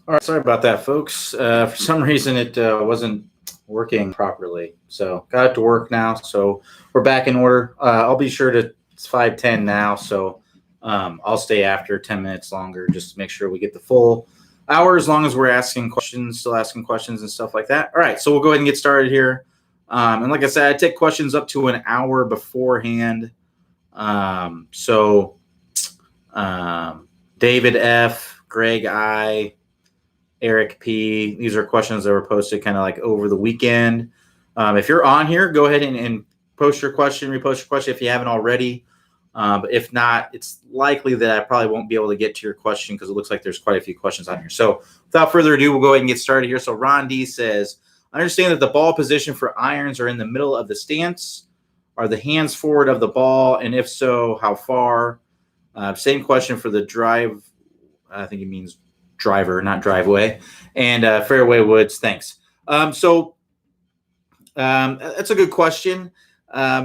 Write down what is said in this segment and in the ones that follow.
All right, sorry about that, folks. For some reason, it wasn't working properly, so got it to work now. So we're back in order. I'll be sure to. It's 5:10 now, so I'll stay after 10 minutes longer just to make sure we get the full hour. As long as we're asking questions, still asking questions and stuff like that. All right, so we'll go ahead and get started here. And like I said, I take questions up to an hour beforehand. So David F, Greg I. Eric P. These are questions that were posted kind of like over the weekend. If you're on here, go ahead and post your question, repost your question if you haven't already. But if not, it's likely that I probably won't be able to get to your question because it looks like there's quite a few questions on here. So without further ado, we'll go ahead and get started here. So Ron D says, I understand that the ball position for irons are in the middle of the stance. Are the hands forward of the ball? And if so, how far? Same question for the drive. I think he means driver, not driveway, and fairway woods. Thanks. That's a good question.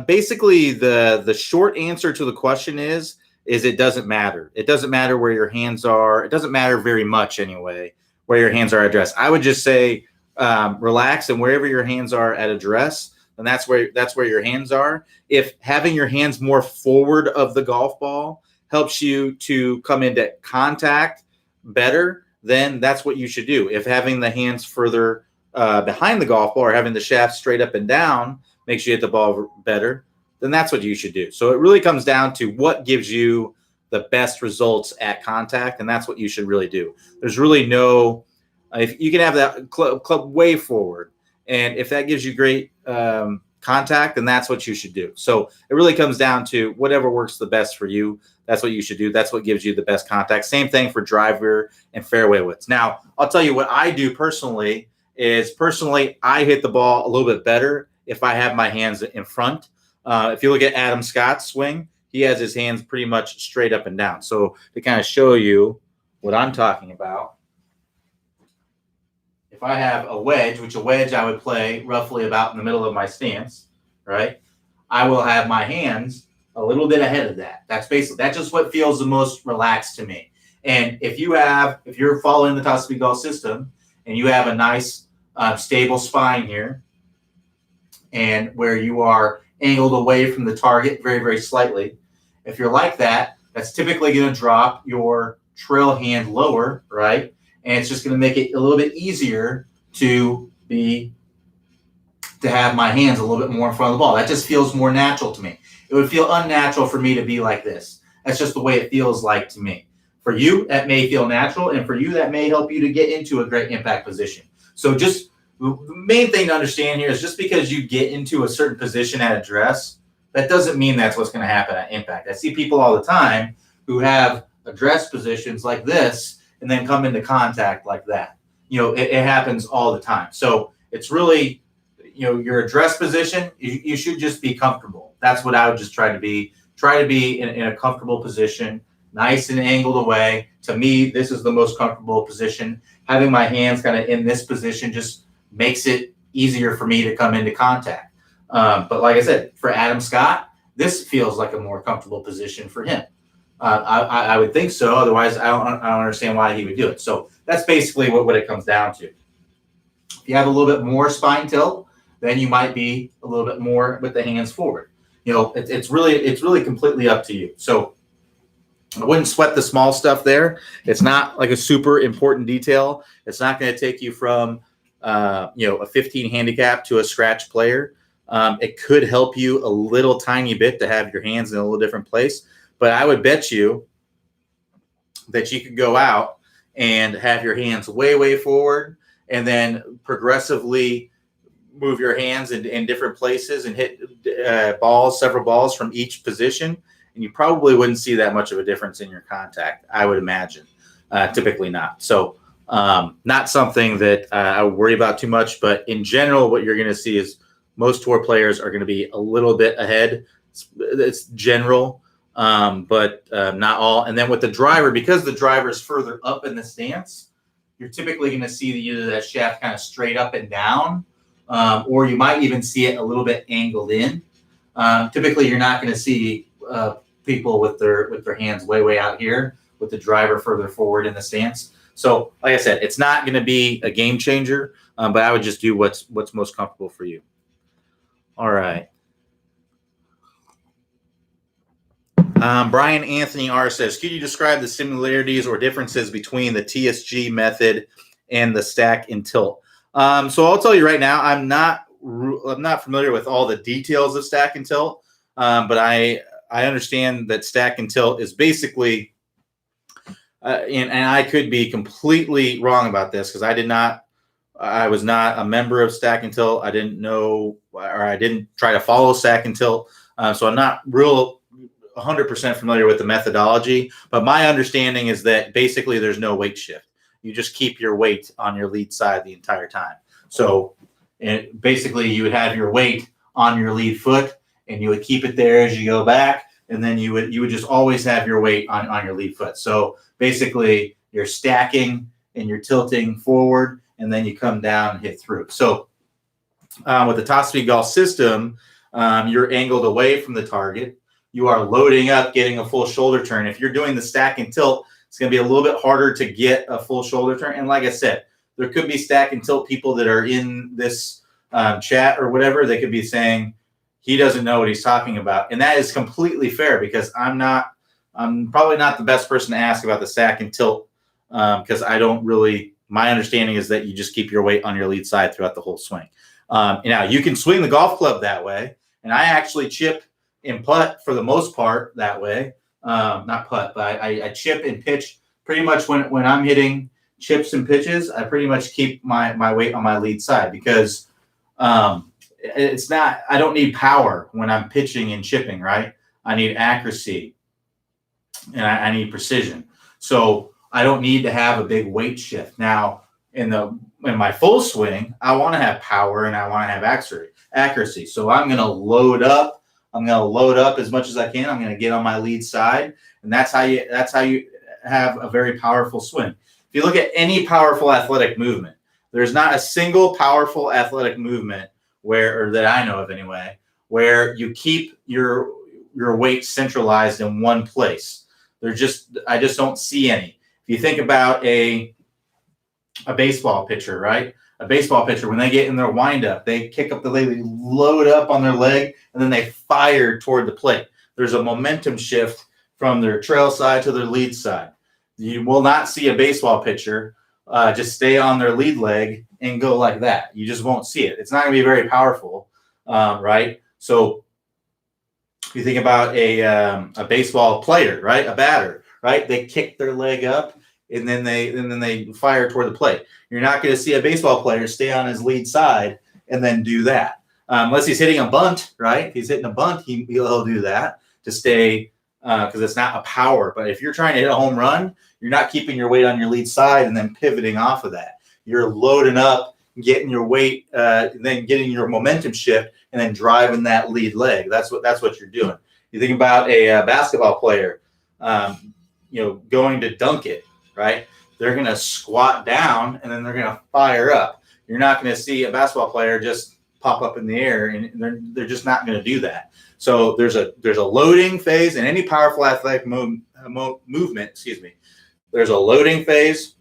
Basically, the short answer to the question is it doesn't matter. It doesn't matter where your hands are. It doesn't matter very much anyway where your hands are addressed. I would just say relax, and wherever your hands are at address, then that's where your hands are. If having your hands more forward of the golf ball helps you to come into contact better, then that's what you should do. If having the hands further behind the golf ball or having the shaft straight up and down makes you hit the ball better, then that's what you should do. So it really comes down to what gives you the best results at contact, and that's what you should really do. There's really no if you can have that club way forward, and if that gives you great contact, then that's what you should do. So it really comes down to whatever works the best for you. That's what you should do. That's what gives you the best contact. Same thing for driver and fairway widths. Now, I'll tell you what I do personally I hit the ball a little bit better if I have my hands in front. If you look at Adam Scott's swing, he has his hands pretty much straight up and down. So to kind of show you what I'm talking about, if I have a wedge, which a wedge I would play roughly about in the middle of my stance, right? I will have my hands a little bit ahead of that. That's just what feels the most relaxed to me. And if you're following the Top Speed Golf system and you have a nice stable spine here, and where you are angled away from the target very, very slightly, if you're like that, that's typically going to drop your trail hand lower, right? And it's just going to make it a little bit easier to have my hands a little bit more in front of the ball. That just feels more natural to me. It would feel unnatural for me to be like this. That's just the way it feels like to me. For you, that may feel natural, and for you, that may help you to get into a great impact position. So just the main thing to understand here is just because you get into a certain position at address, that doesn't mean that's what's going to happen at impact. I see people all the time who have address positions like this and then come into contact like that. It happens all the time. So it's really, your address position, you should just be comfortable. That's what I would just try to be. Try to be in a comfortable position, nice and angled away. To me, this is the most comfortable position. Having my hands kind of in this position just makes it easier for me to come into contact. But like I said, for Adam Scott, this feels like a more comfortable position for him. I would think so. Otherwise, I don't understand why he would do it. So that's basically what it comes down to. If you have a little bit more spine tilt, then you might be a little bit more with the hands forward. It's really completely up to you. So I wouldn't sweat the small stuff there. It's not like a super important detail. It's not going to take you from a 15 handicap to a scratch player. It could help you a little tiny bit to have your hands in a little different place. But I would bet you that you could go out and have your hands way, way forward and then progressively move your hands in different places and hit several balls from each position. And you probably wouldn't see that much of a difference in your contact, I would imagine. Typically not. So not something that I would worry about too much. But in general, what you're going to see is most tour players are going to be a little bit ahead. It's general. But not all. And then with the driver, because the driver is further up in the stance, you're typically going to see either that shaft kind of straight up and down, or you might even see it a little bit angled in. Typically, you're not going to see people with their hands way, way out here with the driver further forward in the stance. So, like I said, it's not going to be a game changer, but I would just do what's most comfortable for you. All right. Brian Anthony R says, could you describe the similarities or differences between the TSG method and the stack and tilt? So I'll tell you right now, I'm not familiar with all the details of stack and tilt, but I understand that stack and tilt is basically, and I could be completely wrong about this because I was not a member of stack and tilt. I didn't know, or I didn't try to follow stack and tilt, so I'm not 100% familiar with the methodology, but my understanding is that basically there's no weight shift. You just keep your weight on your lead side the entire time. So basically you would have your weight on your lead foot and you would keep it there as you go back. And then you would just always have your weight on your lead foot. So basically you're stacking and you're tilting forward and then you come down and hit through. So with the Top Speed Golf system, you're angled away from the target. You are loading up, getting a full shoulder turn. If you're doing the stack and tilt, it's going to be a little bit harder to get a full shoulder turn. And like I said, there could be stack and tilt people that are in this chat or whatever. They could be saying he doesn't know what he's talking about. And that is completely fair because I'm probably not the best person to ask about the stack and tilt because my understanding is that you just keep your weight on your lead side throughout the whole swing. Now, you can swing the golf club that way. And I actually chip and putt for the most part that way. Not putt, but I chip and pitch pretty much when I'm hitting chips and pitches. I pretty much keep my weight on my lead side because I don't need power when I'm pitching and chipping, right? I need accuracy and I need precision. So I don't need to have a big weight shift. Now in my full swing, I want to have power and I want to have accuracy. So I'm going to load up. I'm going to load up as much as I can. I'm going to get on my lead side, and that's how you have a very powerful swing. If you look at any powerful athletic movement, there's not a single powerful athletic movement or that I know of anyway, where you keep your weight centralized in one place. I just don't see any. If you think about a baseball pitcher, right? A baseball pitcher, when they get in their windup, they kick up the leg, they load up on their leg, and then they fire toward the plate. There's a momentum shift from their trail side to their lead side. You will not see a baseball pitcher just stay on their lead leg and go like that. You just won't see it. It's not going to be very powerful, right? So if you think about a baseball player, right, a batter, right, they kick their leg up and then they fire toward the plate. You're not going to see a baseball player stay on his lead side and then do that. Unless he's hitting a bunt, right? If he's hitting a bunt, he'll do that to stay because it's not a power. But if you're trying to hit a home run, you're not keeping your weight on your lead side and then pivoting off of that. You're loading up, getting your weight, then getting your momentum shift, and then driving that lead leg. That's what you're doing. You think about a basketball player, going to dunk it, right? They're going to squat down and then they're going to fire up. You're not going to see a basketball player just pop up in the air, and they're just not going to do that. So there's a loading phase in any powerful athletic movement. Excuse me. There's a loading phase,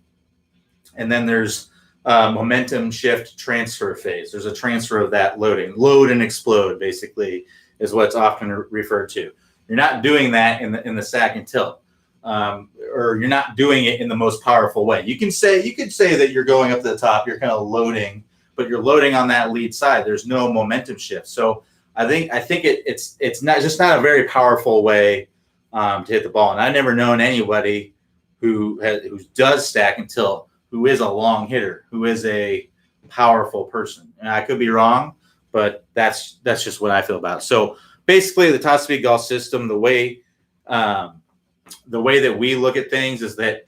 and then there's momentum shift transfer phase. There's a transfer of that loading. Load and explode basically is what's often referred to. You're not doing that in the stack and tilt. Or you're not doing it in the most powerful way. You could say that you're going up to the top, you're kind of loading, but you're loading on that lead side. There's no momentum shift. So I think it's not a very powerful way to hit the ball. And I've never known anybody who does stack and tilt who is a long hitter, who is a powerful person. And I could be wrong, but that's just what I feel about it. So basically, the Top Speed Golf system, the way that we look at things is that,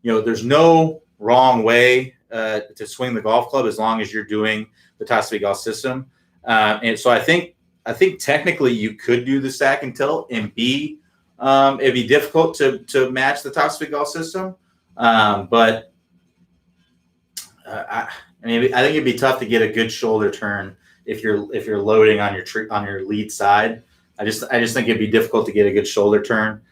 there's no wrong way to swing the golf club as long as you're doing the Top Speed Golf system. And so I think technically you could do the stack and tilt and it'd be difficult to match the Top Speed Golf system. But I think it'd be tough to get a good shoulder turn if you're loading on your lead side. I just think it'd be difficult to get a good shoulder turn.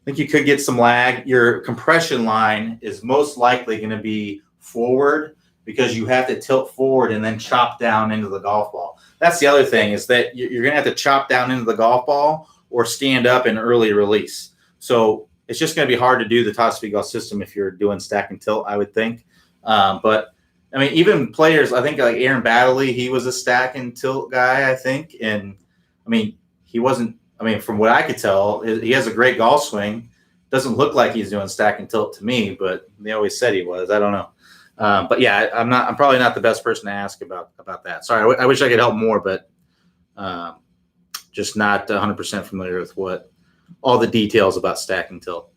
think you could get some lag. Your compression line is most likely going to be forward because you have to tilt forward and then chop down into the golf ball. That's the other thing, is that you're going to have to chop down into the golf ball or stand up in early release. So it's just going to be hard to do the top speed golf system if you're doing stack and tilt, I would think. But I mean, even players, I think like Aaron Baddeley, he was a stack and tilt guy, I think. And I mean, he wasn't, I mean, from what I could tell, he has a great golf swing. Doesn't look like he's doing stack and tilt to me, but they always said he was. I don't know. But yeah, I'm probably not the best person to ask about that. Sorry, I wish I could help more, but just not 100% familiar with what all the details about stack and tilt.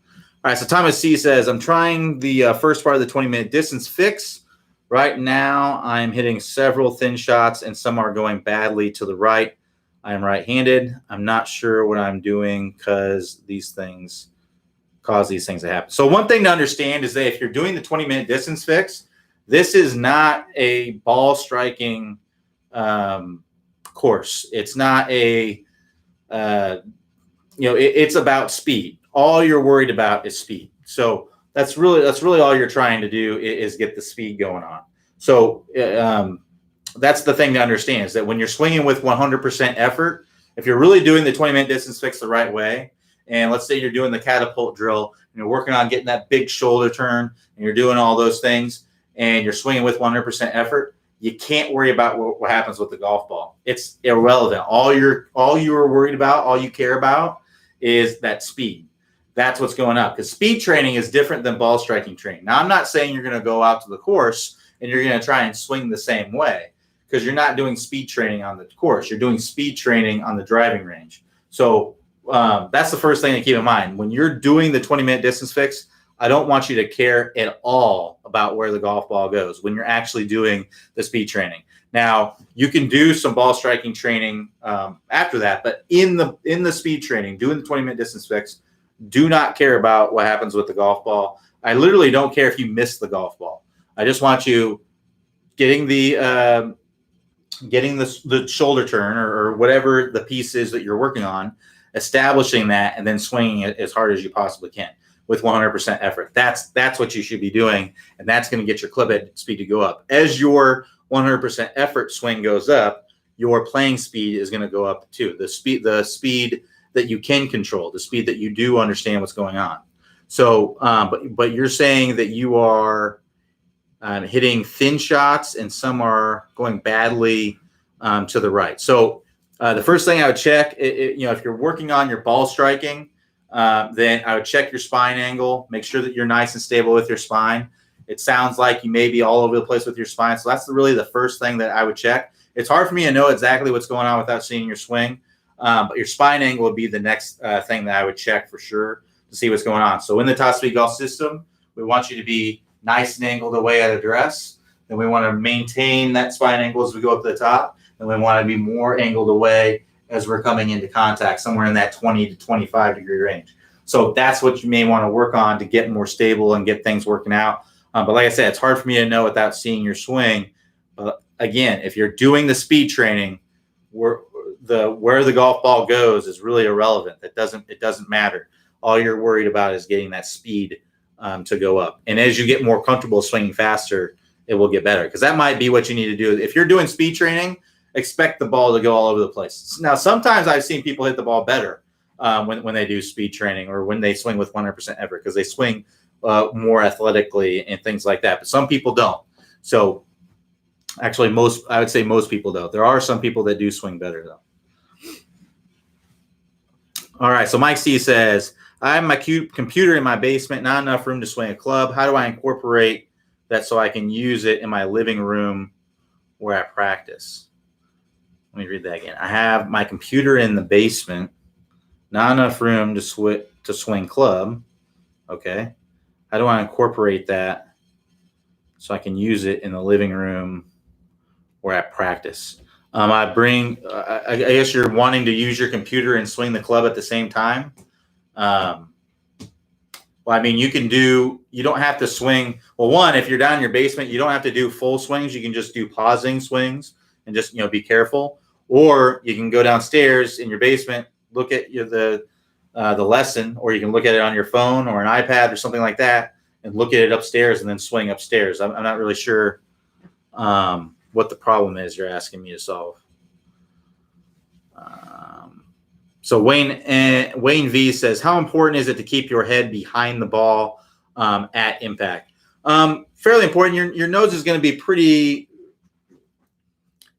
All right, so Thomas C says, I'm trying the first part of the 20-minute distance fix. Right now, I'm hitting several thin shots, and some are going badly to the right. I am right-handed. I'm not sure what I'm doing because these things cause these things to happen. So one thing to understand is that if you're doing the 20-minute distance fix, this is not a ball striking course. It's not a, it's about speed. All you're worried about is speed. So that's really all you're trying to do is get the speed going on. So that's the thing to understand, is that when you're swinging with 100% effort, if you're really doing the 20-minute distance fix the right way, and let's say you're doing the catapult drill and you're working on getting that big shoulder turn and you're doing all those things and you're swinging with 100% effort, you can't worry about what happens with the golf ball. It's irrelevant. All you're worried about, all you care about is that speed. That's what's going up, because speed training is different than ball striking training. Now, I'm not saying you're going to go out to the course and you're going to try and swing the same way, because you're not doing speed training on the course. You're doing speed training on the driving range. So that's the first thing to keep in mind. When you're doing the 20-minute distance fix, I don't want you to care at all about where the golf ball goes when you're actually doing the speed training. Now, you can do some ball striking training after that, but in the speed training, doing the 20-minute distance fix, do not care about what happens with the golf ball. I literally don't care if you miss the golf ball. I just want you getting the shoulder turn or whatever the piece is that you're working on, establishing that, and then swinging it as hard as you possibly can with 100% effort. That's what you should be doing, and that's going to get your club head speed to go up. As your 100% effort swing goes up, your playing speed is going to go up too. The speed that you can control, the speed that you do understand what's going on. So, but you're saying that you are hitting thin shots and some are going badly to the right. So the first thing I would check, if you're working on your ball striking, then I would check your spine angle, make sure that you're nice and stable with your spine. It sounds like you may be all over the place with your spine. So that's really the first thing that I would check. It's hard for me to know exactly what's going on without seeing your swing. But your spine angle would be the next thing that I would check for sure to see what's going on. So in the Top Speed Golf system, we want you to be nice and angled away at address. Then we want to maintain that spine angle as we go up to the top. And we want to be more angled away as we're coming into contact, somewhere in that 20 to 25 degree range. So that's what you may want to work on to get more stable and get things working out. But like I said, it's hard for me to know without seeing your swing. But again, if you're doing the speed training, where the golf ball goes is really irrelevant. It doesn't matter. All you're worried about is getting that speed to go up. And as you get more comfortable swinging faster, it will get better, because that might be what you need to do. If you're doing speed training, expect the ball to go all over the place. Now, sometimes I've seen people hit the ball better when they do speed training or when they swing with 100% effort, because they swing more athletically and things like that. But some people don't. So actually, I would say most people don't. There are some people that do swing better, though. All right, so Mike C says, I have my computer in my basement, not enough room to swing a club. How do I incorporate that so I can use it in my living room where I practice? Let me read that again. I have my computer in the basement, not enough room to swing club. Okay. How do I incorporate that so I can use it in the living room where I practice? I guess you're wanting to use your computer and swing the club at the same time. Well, I mean, you don't have to swing. Well, one, if you're down in your basement, you don't have to do full swings. You can just do pausing swings and just, be careful. Or you can go downstairs in your basement, look at the the lesson, or you can look at it on your phone or an iPad or something like that and look at it upstairs and then swing upstairs. I'm not really sure what the problem is you're asking me to solve. So Wayne V says, how important is it to keep your head behind the ball at impact? Fairly important. Your nose is going to be pretty.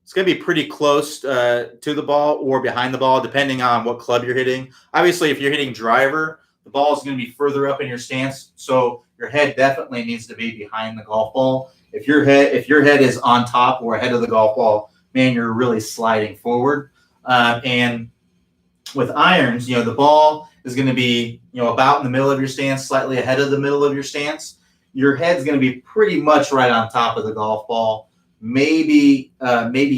It's going to be pretty close to the ball or behind the ball, depending on what club you're hitting. Obviously, if you're hitting driver, the ball is going to be further up in your stance, so your head definitely needs to be behind the golf ball. If your head is on top or ahead of the golf ball, man, you're really sliding forward. And with irons, the ball is going to be, about in the middle of your stance, slightly ahead of the middle of your stance. Your head's going to be pretty much right on top of the golf ball, maybe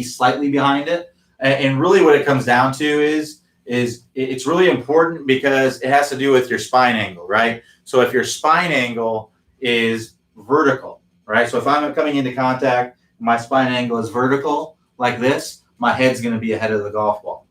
slightly behind it. And really what it comes down to is it's really important because it has to do with your spine angle, right? So if your spine angle is vertical, right? So if I'm coming into contact, my spine angle is vertical like this, my head's going to be ahead of the golf ball,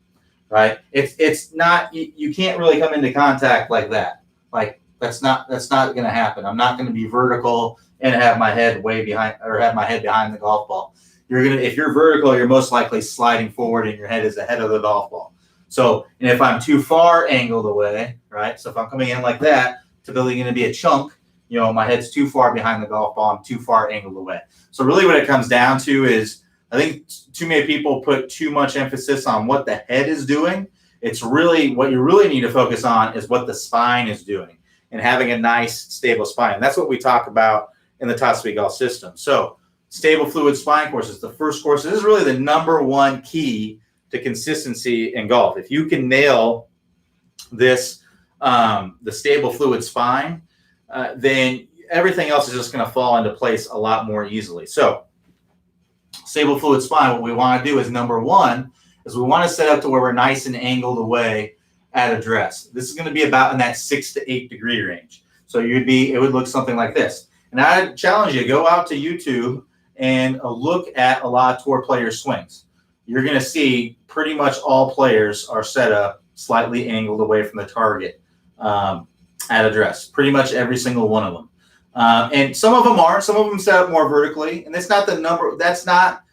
right? It's not, you can't really come into contact like that. Like that's not going to happen. I'm not going to be vertical and have my head way behind, or have my head behind the golf ball. If you're vertical, you're most likely sliding forward and your head is ahead of the golf ball. So, and if I'm too far angled away, right? So if I'm coming in like that, typically going to be a chunk, my head's too far behind the golf ball, I'm too far angled away. So really what it comes down to is, I think too many people put too much emphasis on what the head is doing. It's really, what you really need to focus on is what the spine is doing and having a nice, stable spine. And that's what we talk about in the Top Speed Golf system. So stable fluid spine courses, the first course, this is really the number one key to consistency in golf. If you can nail this, the stable fluid spine, then everything else is just going to fall into place a lot more easily. So stable fluid spine, what we want to do is, number one, is we want to set up to where we're nice and angled away at address. This is going to be about in that 6 to 8 degree range. So it would look something like this. And I challenge you, go out to YouTube and look at a lot of tour players' swings. You're going to see pretty much all players are set up slightly angled away from the target at address. Pretty much every single one of them. And some of them are. Some of them set up more vertically. And that's not the number. That's not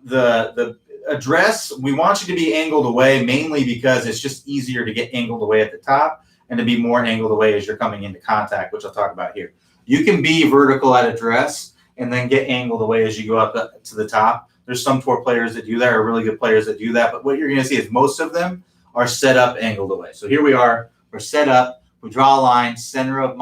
the address. We want you to be angled away mainly because it's just easier to get angled away at the top and to be more angled away as you're coming into contact, which I'll talk about here. You can be vertical at address and then get angled away as you go up to the top. There's some tour players that do that, or really good players that do that. But what you're going to see is most of them are set up angled away. So here we are. We're set up. We draw a line, center of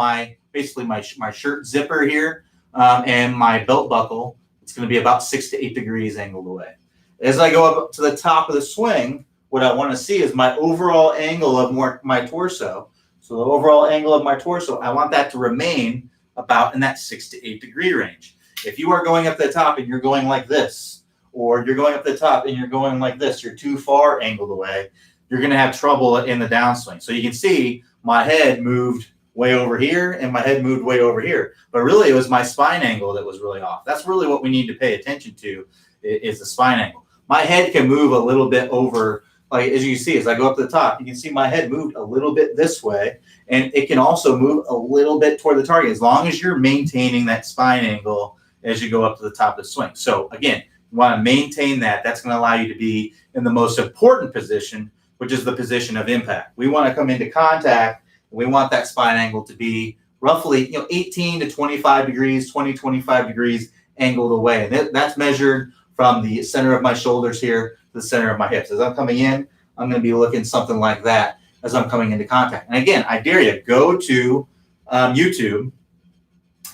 basically my shirt zipper here, and my belt buckle. It's going to be about 6 to 8 degrees angled away. As I go up to the top of the swing, what I want to see is my overall angle of my torso. So the overall angle of my torso, I want that to remain about in that 6 to 8 degree range. If you are going up the top and you're going like this, or you're going up the top and you're going like this, you're too far angled away, you're going to have trouble in the downswing. So you can see my head moved way over here and my head moved way over here. But really, it was my spine angle that was really off. That's really what we need to pay attention to, is the spine angle. My head can move a little bit over, like as you can see, as I go up to the top, you can see my head moved a little bit this way, and it can also move a little bit toward the target as long as you're maintaining that spine angle as you go up to the top of the swing. So again, you want to maintain that. That's going to allow you to be in the most important position, which is the position of impact. We want to come into contact, and we want that spine angle to be roughly 18 to 25 degrees, 25 degrees angled away. And that's measured from the center of my shoulders here to the center of my hips. As I'm coming in, I'm going to be looking something like that as I'm coming into contact. And again, I dare you, go to YouTube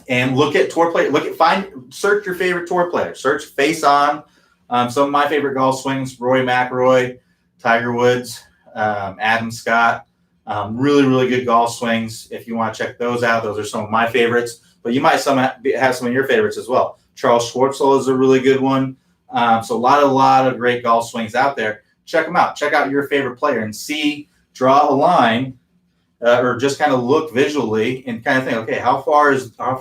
and look at tour play. Search your favorite tour player. Search face on. Some of my favorite golf swings: Rory McIlroy, Tiger Woods, Adam Scott. Really, really good golf swings. If you want to check those out, those are some of my favorites. But you might have some of your favorites as well. Charles Schwartzel is a really good one. So a lot of great golf swings out there. Check them out. Check out your favorite player and draw a line, or just kind of look visually and kind of think, okay, how far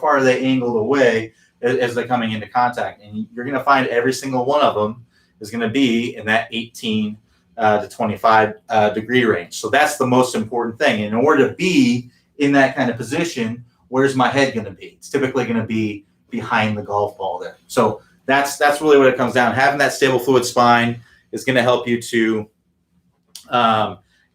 are they angled away as they're coming into contact? And you're going to find every single one of them is going to be in that 18 to 25 degree range. So that's the most important thing. In order to be in that kind of position, where's my head going to be? It's typically going to be behind the golf ball there. So that's really what it comes down. Having that stable fluid spine is going to help you to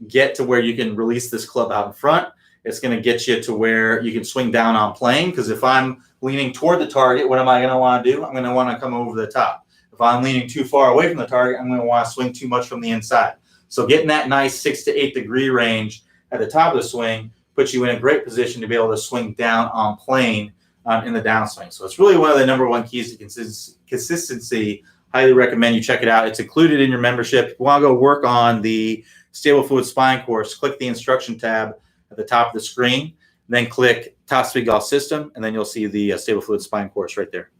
get to where you can release this club out in front. It's going to get you to where you can swing down on plane, because if I'm leaning toward the target, what am I going to want to do? I'm going to want to come over the top. If I'm leaning too far away from the target, I'm going to want to swing too much from the inside. So getting that nice 6 to 8 degree range at the top of the swing puts you in a great position to be able to swing down on plane in the downswing. So it's really one of the number one keys to consistency. Highly recommend you check it out. It's included in your membership. If you want to go work on the Stable Fluid Spine course, click the instruction tab at the top of the screen, then click Top Speed Golf System, and then you'll see the Stable Fluid Spine course right there.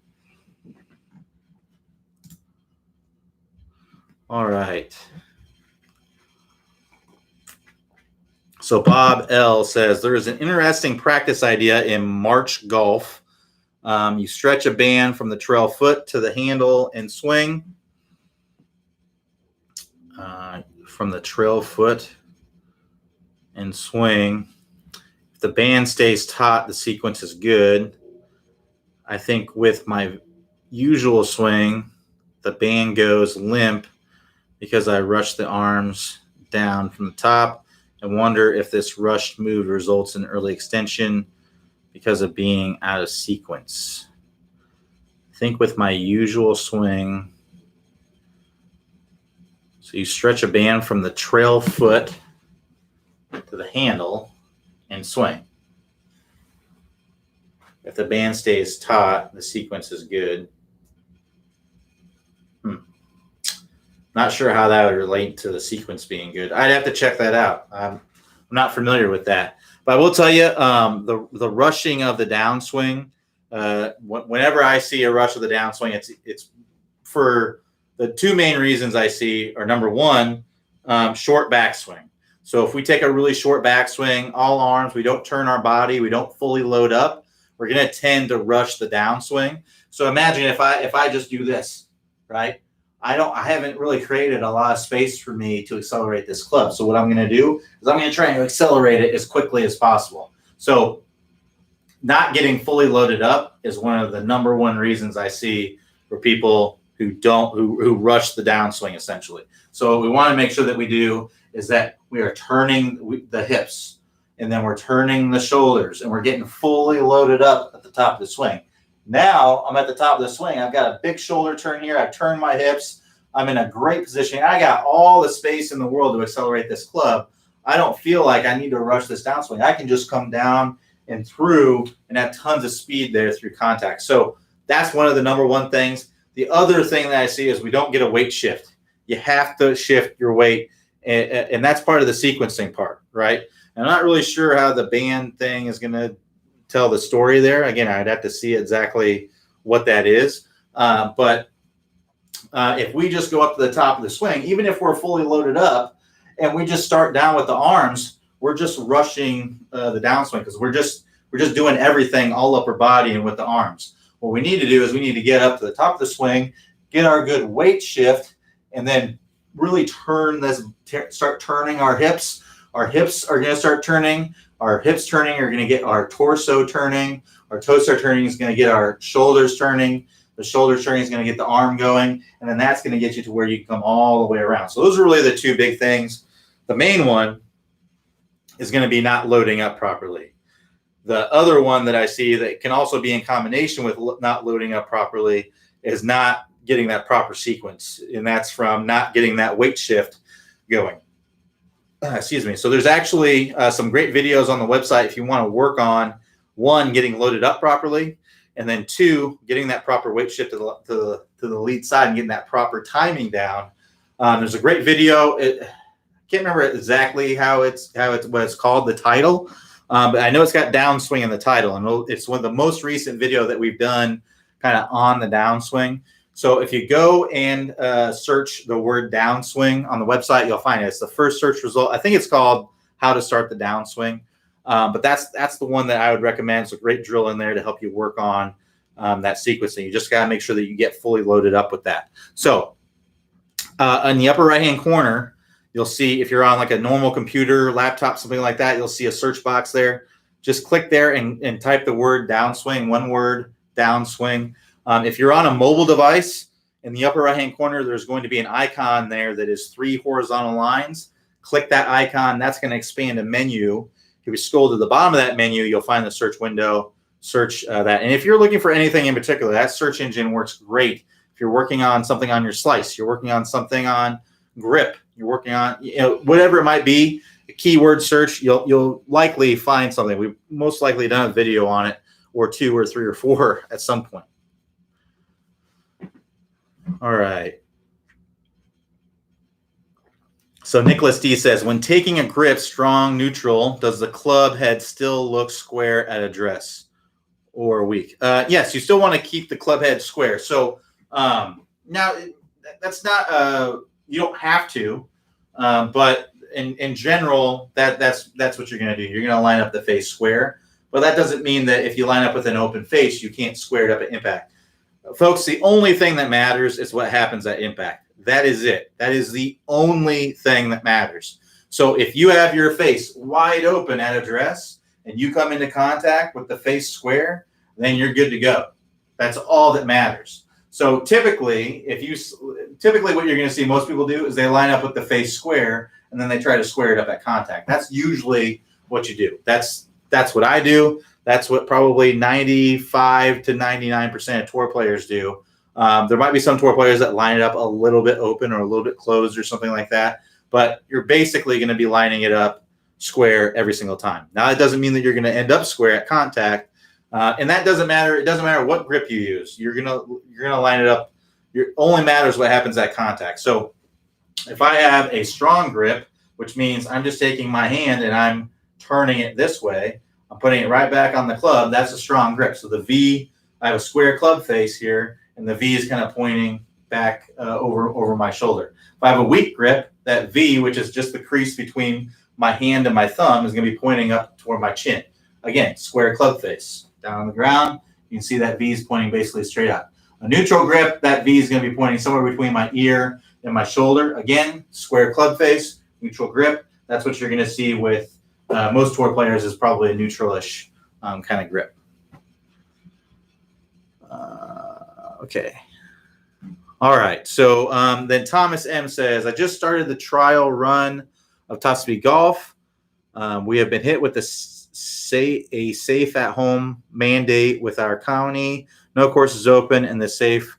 All right. So Bob L says, there is an interesting practice idea in March golf. You stretch a band from the trail foot to the handle and swing. From the trail foot and swing. If the band stays taut, the sequence is good. I think with my usual swing, the band goes limp because I rush the arms down from the top. I wonder if this rushed move results in early extension because of being out of sequence. I think with my usual swing, so you stretch a band from the trail foot to the handle and swing. If the band stays taut, the sequence is good. Not sure how that would relate to the sequence being good. I'd have to check that out. I'm not familiar with that. But I will tell you, the rushing of the downswing, whenever I see a rush of the downswing, it's for the two main reasons I see are, number one, short backswing. So if we take a really short backswing, all arms, we don't turn our body, we don't fully load up, we're going to tend to rush the downswing. So imagine if I just do this, right? I haven't really created a lot of space for me to accelerate this club. So what I'm going to do is I'm going to try and accelerate it as quickly as possible. So not getting fully loaded up is one of the number one reasons I see for people who rush the downswing, essentially. So what we want to make sure that we do is that we are turning the hips, and then we're turning the shoulders, and we're getting fully loaded up at the top of the swing. Now I'm at the top of the swing. I've got a big shoulder turn here. I've turned my hips. I'm in a great position. I got all the space in the world to accelerate this club. I don't feel like I need to rush this downswing. I can just come down and through and have tons of speed there through contact. So that's one of the number one things. The other thing that I see is we don't get a weight shift. You have to shift your weight, and that's part of the sequencing part, right? And I'm not really sure how the band thing is going to tell the story there. Again, I'd have to see exactly what that is. But if we just go up to the top of the swing, even if we're fully loaded up and we just start down with the arms, we're just rushing the downswing because we're just doing everything all upper body and with the arms. What we need to do is we need to get up to the top of the swing, get our good weight shift, and then really start turning our hips. Our hips are going to start turning. Our hips turning are going to get our torso turning. Our torso turning is going to get our shoulders turning. The shoulders turning is going to get the arm going. And then that's going to get you to where you can come all the way around. So those are really the two big things. The main one is going to be not loading up properly. The other one that I see that can also be in combination with not loading up properly is not getting that proper sequence. And that's from not getting that weight shift going. Excuse me. So there's actually some great videos on the website if you want to work on, one, getting loaded up properly, and then two, getting that proper weight shift to the lead side and getting that proper timing down. There's a great video. I can't remember exactly what it's called, the title, but I know it's got downswing in the title, and it's one of the most recent video that we've done kind of on the downswing. So if you go and search the word downswing on the website, you'll find it. It's the first search result. I think it's called How to Start the Downswing. But that's the one that I would recommend. It's a great drill in there to help you work on that sequencing. You just got to make sure that you get fully loaded up with that. So in the upper right-hand corner, You'll see if you're on like a normal computer, laptop, something like that, you'll see a search box there. Just click there and type the word downswing, one word, downswing. If you're on a mobile device, in the upper right-hand corner, there's going to be an icon there that is 3 horizontal lines. Click that icon. That's going to expand a menu. If you scroll to the bottom of that menu, you'll find the search window. Search that. And if you're looking for anything in particular, that search engine works great. If you're working on something on your slice, you're working on something on grip, you're working on, whatever it might be, a keyword search, you'll likely find something. We've most likely done a video on it, or 2 or 3 or 4 at some point. All right. So Nicholas D says, when taking a grip strong neutral, does the club head still look square at address or weak? Yes, you still want to keep the club head square. So now that's not you don't have to, but in general, that's what you're going to do. You're going to line up the face square, but that doesn't mean that if you line up with an open face, you can't square it up at impact. Folks, the only thing that matters is what happens at impact. That is it. That is the only thing that matters. So if you have your face wide open at address and you come into contact with the face square, then you're good to go. That's all that matters. So typically, what you're going to see most people do is they line up with the face square and then they try to square it up at contact. That's usually what you do. That's what I do. That's what probably 95 to 99% of tour players do. There might be some tour players that line it up a little bit open or a little bit closed or something like that, but you're basically going to be lining it up square every single time. Now, it doesn't mean that you're going to end up square at contact, and that doesn't matter. It doesn't matter what grip you use. You're gonna line it up. It only matters what happens at contact. So if I have a strong grip, which means I'm just taking my hand and I'm turning it this way, I'm putting it right back on the club. That's a strong grip. So the V, I have a square club face here, and the V is kind of pointing back over my shoulder. If I have a weak grip, that V, which is just the crease between my hand and my thumb, is going to be pointing up toward my chin. Again, square club face. Down on the ground, you can see that V is pointing basically straight up. A neutral grip, that V is going to be pointing somewhere between my ear and my shoulder. Again, square club face, neutral grip. That's what you're going to see with most tour players, is probably a neutral-ish kind of grip. Okay. All right. So then Thomas M says, I just started the trial run of Top Speed Golf. We have been hit with a safe at home mandate with our county. No courses open and the safe.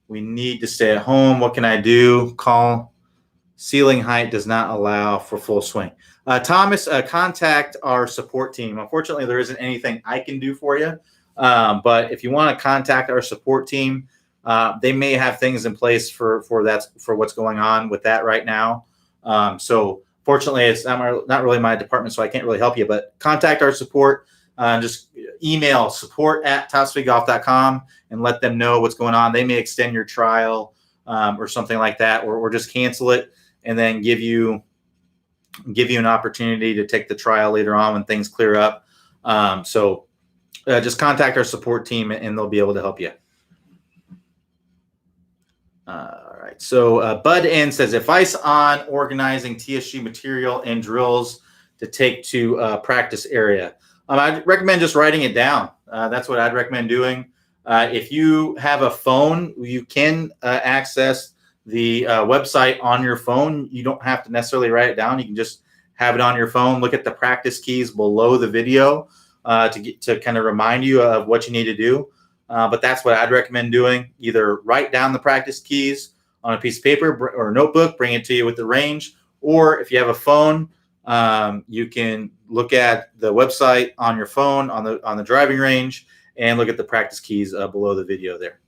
We need to stay at home. What can I do? Call. Ceiling height does not allow for full swing. Thomas, contact our support team. Unfortunately, there isn't anything I can do for you. But if you want to contact our support team, they may have things in place for what's going on with that right now. So fortunately, it's not really my department, so I can't really help you. But contact our support. Just email support@topspeedgolf.com and let them know what's going on. They may extend your trial or something like that, or just cancel it and then give you an opportunity to take the trial later on when things clear up. So just contact our support team and they'll be able to help you. All right. So Bud N says, advice on organizing TSG material and drills to take to practice area. I'd recommend just writing it down. That's what I'd recommend doing. If you have a phone, you can access the website on your phone. You don't have to necessarily write it down. You can just have it on your phone. Look at the practice keys below the video to kind of remind you of what you need to do. But that's what I'd recommend doing. Either write down the practice keys on a piece of paper or a notebook, bring it to you with the range. Or if you have a phone, you can look at the website on your phone on the driving range and look at the practice keys below the video there.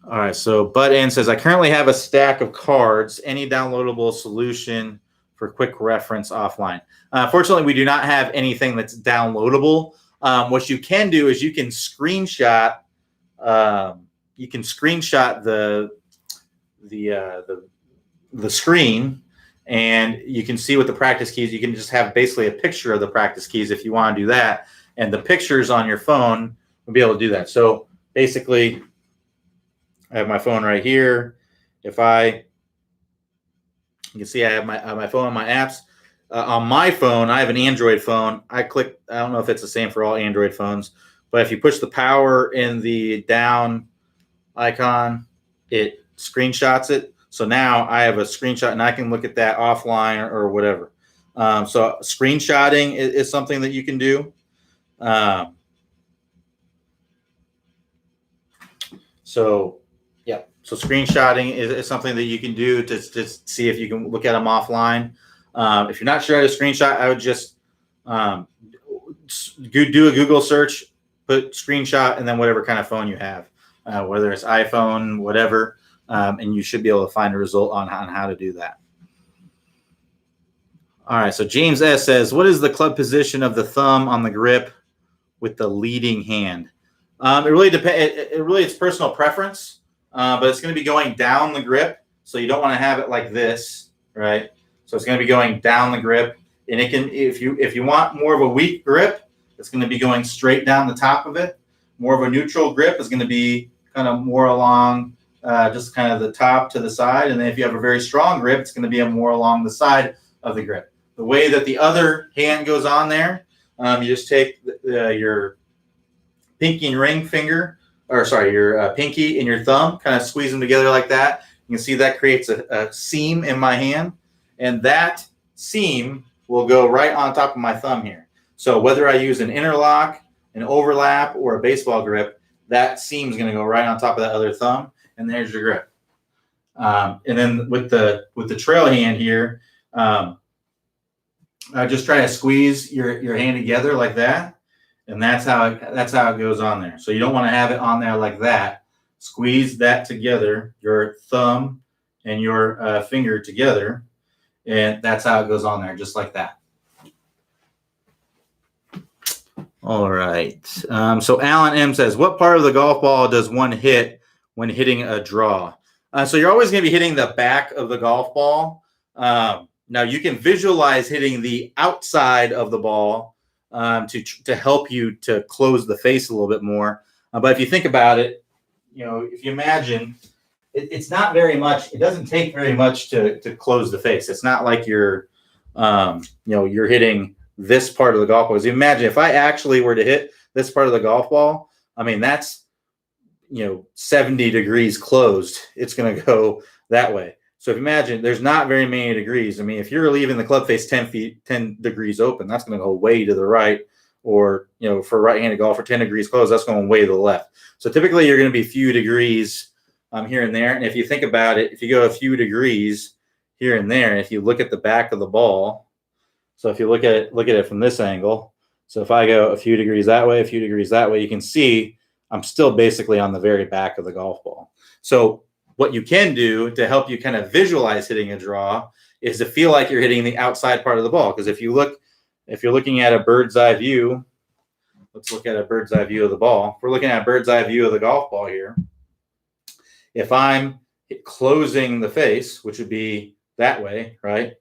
All right, so Bud Ann says, I currently have a stack of cards. Any downloadable solution for quick reference offline? Fortunately, we do not have anything that's downloadable. What you can do is you can screenshot the screen, and you can see with the practice keys. You can just have basically a picture of the practice keys if you want to do that, and the pictures on your phone will be able to do that. So basically, I have my phone right here. If I You can see I have my phone on my apps. On my phone, I have an Android phone. I don't know if it's the same for all Android phones, but if you push the power in the down icon, it screenshots it. So now I have a screenshot and I can look at that offline or whatever. So screenshotting is something that you can do. So screenshotting is something that you can do to see if you can look at them offline. If you're not sure how to screenshot, I would just do a Google search, put screenshot, and then whatever kind of phone you have, whether it's iPhone, whatever, and you should be able to find a result on how to do that. All right, so James S. says, what is the club position of the thumb on the grip with the leading hand? It really depends. It's personal preference, but it's going to be going down the grip, so you don't want to have it like this, right? So it's going to be going down the grip, and it can, if you want more of a weak grip, it's going to be going straight down the top of it. More of a neutral grip is going to be kind of more along, just kind of the top to the side, and then if you have a very strong grip, it's going to be more along the side of the grip. The way that the other hand goes on there, you just take your pinky and ring finger, your pinky and your thumb, kind of squeeze them together like that. You can see that creates a seam in my hand, and that seam will go right on top of my thumb here. So whether I use an interlock, an overlap, or a baseball grip, that seam is going to go right on top of that other thumb, and there's your grip. And then with the trail hand here, just try to squeeze your hand together like that. And that's how it goes on there. So you don't want to have it on there like that. Squeeze that together, your thumb and your finger together, and that's how it goes on there, just like that. All right. So Alan M says, what part of the golf ball does one hit when hitting a draw? So you're always going to be hitting the back of the golf ball. Now you can visualize hitting the outside of the ball to help you to close the face a little bit more. But if you think about it, if you imagine, it's not very much. It doesn't take very much to close the face. It's not like you're hitting this part of the golf ball. So imagine if I actually were to hit this part of the golf ball, I mean, that's 70 degrees closed. It's going to go that way. So if you imagine, there's not very many degrees. I mean, if you're leaving the club face 10 degrees open, that's going to go way to the right. Or, for a right-handed golfer, 10 degrees closed, that's going way to the left. So typically you're going to be a few degrees here and there. And if you think about it, if you go a few degrees here and there, if you look at the back of the ball, so if you look at it from this angle, so if I go a few degrees that way, a few degrees that way, you can see I'm still basically on the very back of the golf ball. So what you can do to help you kind of visualize hitting a draw is to feel like you're hitting the outside part of the ball. Because if you're looking at a bird's eye view, let's look at a bird's eye view of the ball. If we're looking at a bird's eye view of the golf ball here, if I'm closing the face, which would be that way, right?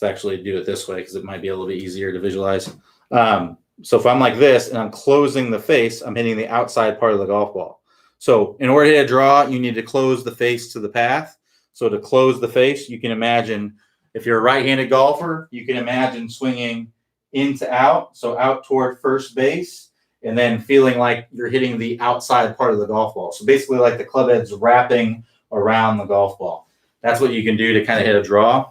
Let's actually do it this way because it might be a little bit easier to visualize. So if I'm like this and I'm closing the face, I'm hitting the outside part of the golf ball. So in order to hit a draw, you need to close the face to the path. So to close the face, you can imagine, if you're a right-handed golfer, you can imagine swinging in to out, so out toward first base, and then feeling like you're hitting the outside part of the golf ball. So basically like the club head's wrapping around the golf ball. That's what you can do to kind of hit a draw.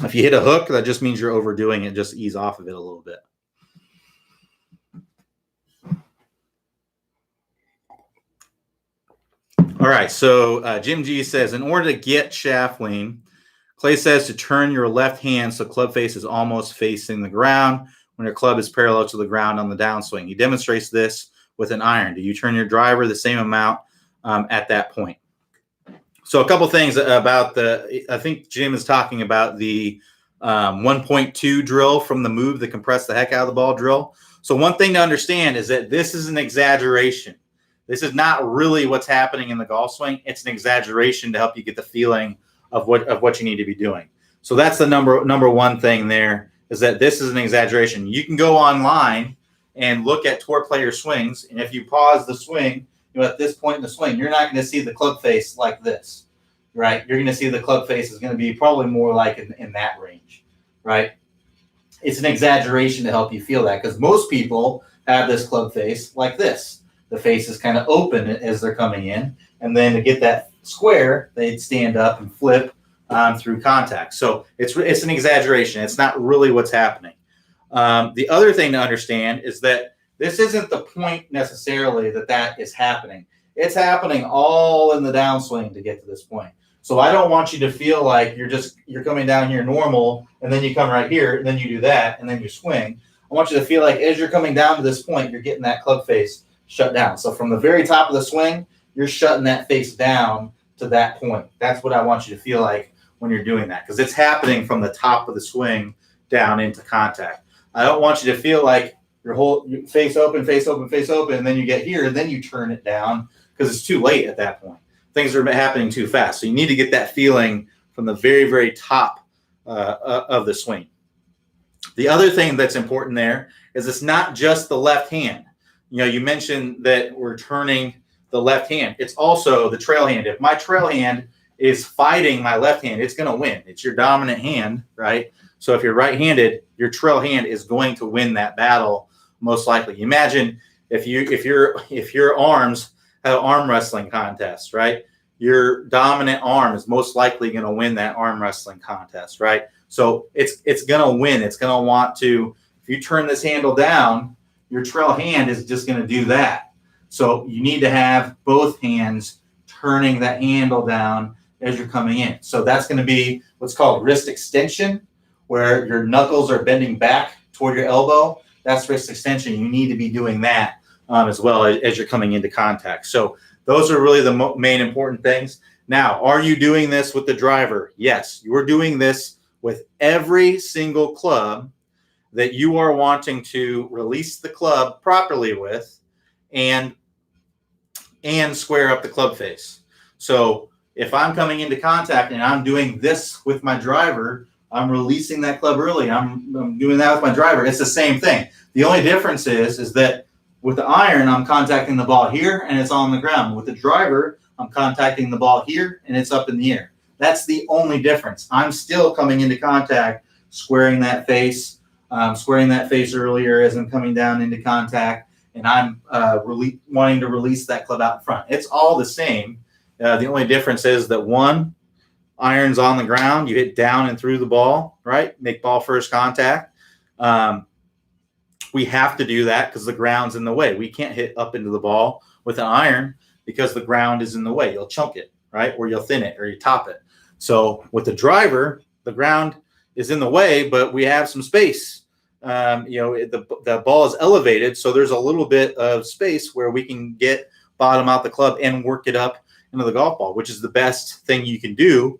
If you hit a hook, that just means you're overdoing it. Just ease off of it a little bit. All right, so Jim G says, in order to get shaft lean, Clay says to turn your left hand so club face is almost facing the ground when your club is parallel to the ground on the downswing. He demonstrates this with an iron. Do you turn your driver the same amount at that point? So a couple things about I think Jim is talking about the 1.2 drill from the move that compressed the heck out of the ball drill. So one thing to understand is that this is an exaggeration. This is not really what's happening in the golf swing. It's an exaggeration to help you get the feeling of what you need to be doing. So that's the number one thing there, is that this is an exaggeration. You can go online and look at tour player swings, and if you pause the swing, at this point in the swing, you're not going to see the club face like this. right? You're going to see the club face is going to be probably more like in that range, right? It's an exaggeration to help you feel that, because most people have this club face like this. The face is kind of open as they're coming in, and then to get that square, they'd stand up and flip through contact. So it's an exaggeration. It's not really what's happening. The other thing to understand is that this isn't the point necessarily that is happening. It's happening all in the downswing to get to this point. So I don't want you to feel like you're coming down here normal, and then you come right here, and then you do that, and then you swing. I want you to feel like as you're coming down to this point, you're getting that club face shut down. So from the very top of the swing, you're shutting that face down to that point. That's what I want you to feel like when you're doing that, because it's happening from the top of the swing down into contact. I don't want you to feel like your whole face open, face open, face open, and then you get here, and then you turn it down, because it's too late at that point. Things are happening too fast. So you need to get that feeling from the very, very top of the swing. The other thing that's important there is it's not just the left hand. You mentioned that we're turning the left hand. It's also the trail hand. If my trail hand is fighting my left hand, it's going to win. It's your dominant hand, right? So if you're right-handed, your trail hand is going to win that battle most likely. Imagine if your arms have an arm wrestling contest, right? Your dominant arm is most likely going to win that arm wrestling contest, right? So it's going to win. It's going to want to. If you turn this handle down, your trail hand is just going to do that. So you need to have both hands turning that handle down as you're coming in. So that's going to be what's called wrist extension, where your knuckles are bending back toward your elbow. That's wrist extension. You need to be doing that as well as you're coming into contact. So those are really the main important things. Now, are you doing this with the driver? Yes, you're doing this with every single club that you are wanting to release the club properly with and square up the club face. So if I'm coming into contact and I'm doing this with my driver, I'm releasing that club early. I'm doing that with my driver. It's the same thing. The only difference is that with the iron, I'm contacting the ball here and it's on the ground. With the driver, I'm contacting the ball here and it's up in the air. That's the only difference. I'm still coming into contact, squaring that face earlier as I'm coming down into contact, and I'm wanting to release that club out in front. It's all the same. The only difference is that one, iron's on the ground, you hit down and through the ball, right? Make ball first contact. We have to do that because the ground's in the way. We can't hit up into the ball with an iron because the ground is in the way. You'll chunk it, right? Or you'll thin it or you top it. So with the driver, the ground is in the way, but we have some space. The ball is elevated, so there's a little bit of space where we can get bottom out the club and work it up into the golf ball, which is the best thing you can do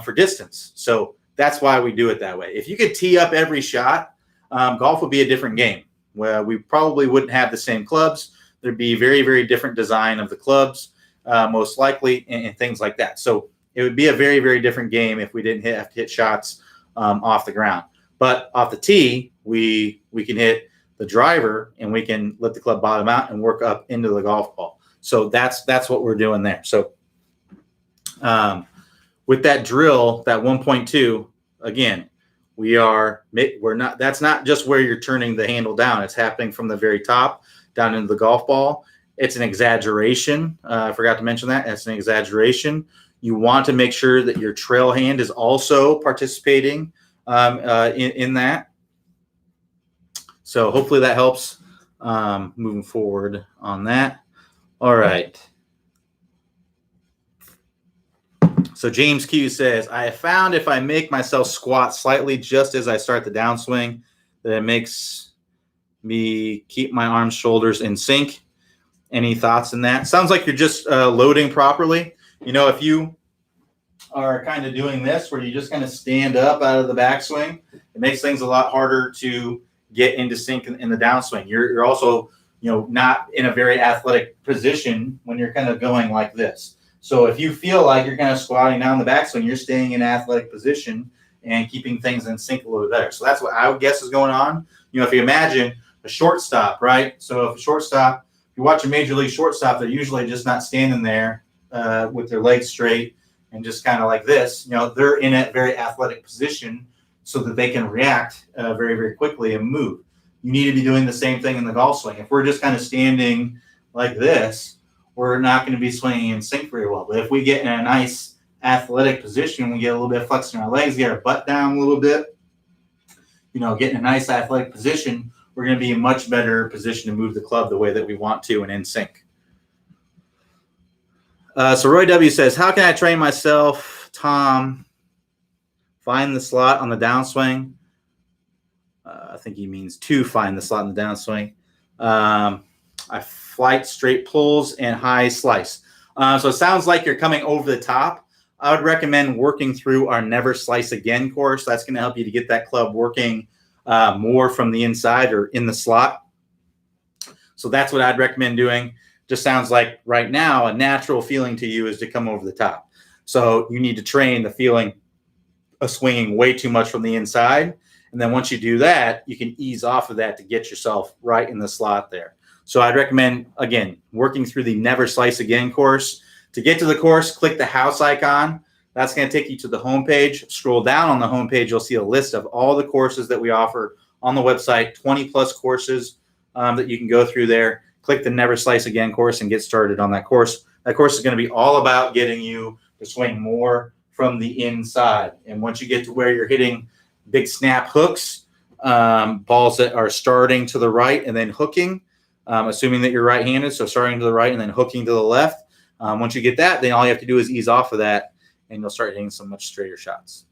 for distance. So that's why we do it that way. If you could tee up every shot, golf would be a different game. Where we probably wouldn't have the same clubs. There'd be very, very different design of the clubs, most likely, and things like that. So it would be a very, very different game if we didn't have to hit shots off the ground. But off the tee, we can hit the driver and we can let the club bottom out and work up into the golf ball. So that's what we're doing there. So with that drill, that 1.2, again, that's not just where you're turning the handle down. It's happening from the very top down into the golf ball. It's an exaggeration. I forgot to mention that. It's an exaggeration. You want to make sure that your trail hand is also participating in that. So hopefully that helps moving forward on that. All right. So James Q says, I have found if I make myself squat slightly just as I start the downswing, that it makes me keep my arms, shoulders in sync. Any thoughts on that? Sounds like you're just loading properly. If you are kind of doing this where you just kind of stand up out of the backswing, it makes things a lot harder to get into sync in the downswing. You're also, not in a very athletic position when you're kind of going like this. So if you feel like you're kind of squatting down the backswing, you're staying in athletic position and keeping things in sync a little bit better. So that's what I would guess is going on. If you imagine a shortstop, right? So if you watch a major league shortstop, they're usually just not standing there with their legs straight and just kind of like this, they're in a very athletic position so that they can react very, very quickly and move. You need to be doing the same thing in the golf swing. If we're just kind of standing like this, we're not going to be swinging in sync very well. But if we get in a nice athletic position, we get a little bit of flex in our legs, get our butt down a little bit, get in a nice athletic position, we're going to be in much better position to move the club the way that we want to and in sync. So Roy W says, how can I train myself, Tom, find the slot on the downswing? I think he means to find the slot in the downswing. I flight, straight pulls, and high slice. So it sounds like you're coming over the top. I would recommend working through our Never Slice Again course. That's going to help you to get that club working more from the inside or in the slot. So that's what I'd recommend doing. Just sounds like right now a natural feeling to you is to come over the top. So you need to train the feeling of swinging way too much from the inside. And then once you do that, you can ease off of that to get yourself right in the slot there. So I'd recommend, again, working through the Never Slice Again course. To get to the course, click the house icon. That's going to take you to the homepage. Scroll down on the homepage. You'll see a list of all the courses that we offer on the website, 20 plus courses that you can go through there. Click the Never Slice Again course and get started on that course. That course is going to be all about getting you to swing more from the inside. And once you get to where you're hitting big snap hooks, balls that are starting to the right and then hooking, assuming that you're right-handed, so starting to the right and then hooking to the left. Once you get that, then all you have to do is ease off of that, and you'll start hitting some much straighter shots.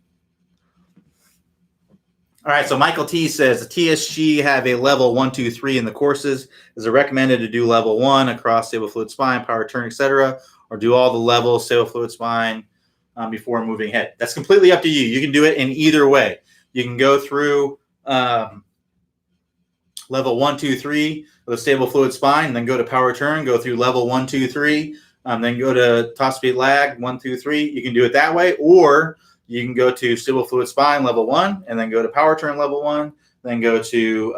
All right, so Michael T says, the TSG have a level 1, 2, 3 in the courses. Is it recommended to do level 1 across stable fluid spine, power turn, etc., or do all the levels, stable fluid spine, before moving ahead? That's completely up to you. You can do it in either way. You can go through level 1, 2, 3 with a stable fluid spine, and then go to power turn, go through level 1, 2, 3, then go to top speed lag 1, 2, 3. You can do it that way, or you can go to stable fluid spine level 1, and then go to power turn level 1, then go to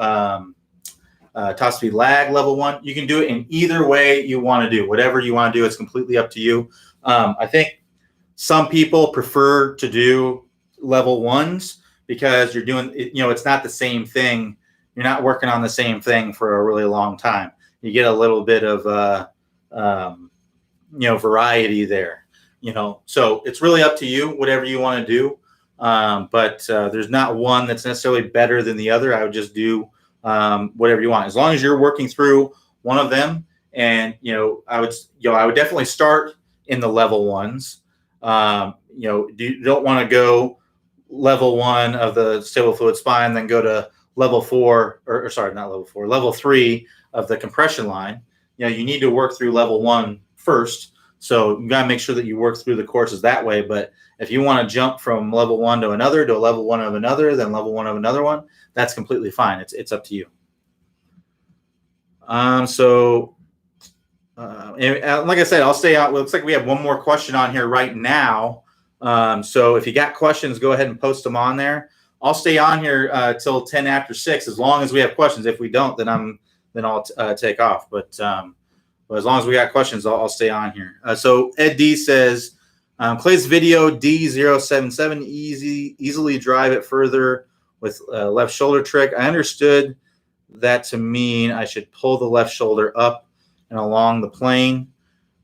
top speed lag level 1. You can do it in either way you want to do. Whatever you want to do, it's completely up to you. I think some people prefer to do level 1s because you're doing, it's not the same thing. You're not working on the same thing for a really long time. You get a little bit of, variety there. So it's really up to you, whatever you want to do. But there's not one that's necessarily better than the other. I would just do whatever you want, as long as you're working through one of them. And I would definitely start in the level 1s. You don't want to go level 1 of the stable fluid spine, then go to level 4, level 3 of the compression line. You need to work through level 1 first. So you got to make sure that you work through the courses that way. But if you want to jump from level 1 to another, to a level 1 of another, then level 1 of another one, that's completely fine. It's up to you. And like I said, I'll stay out. It looks like we have one more question on here right now. So if you got questions, go ahead and post them on there. I'll stay on here till 10 after 6, as long as we have questions. If we don't, then I'll take off. But as long as we got questions, I'll stay on here. So Ed D says, Clay's video D077, easily drive it further with left shoulder trick. I understood that to mean I should pull the left shoulder up and along the plane,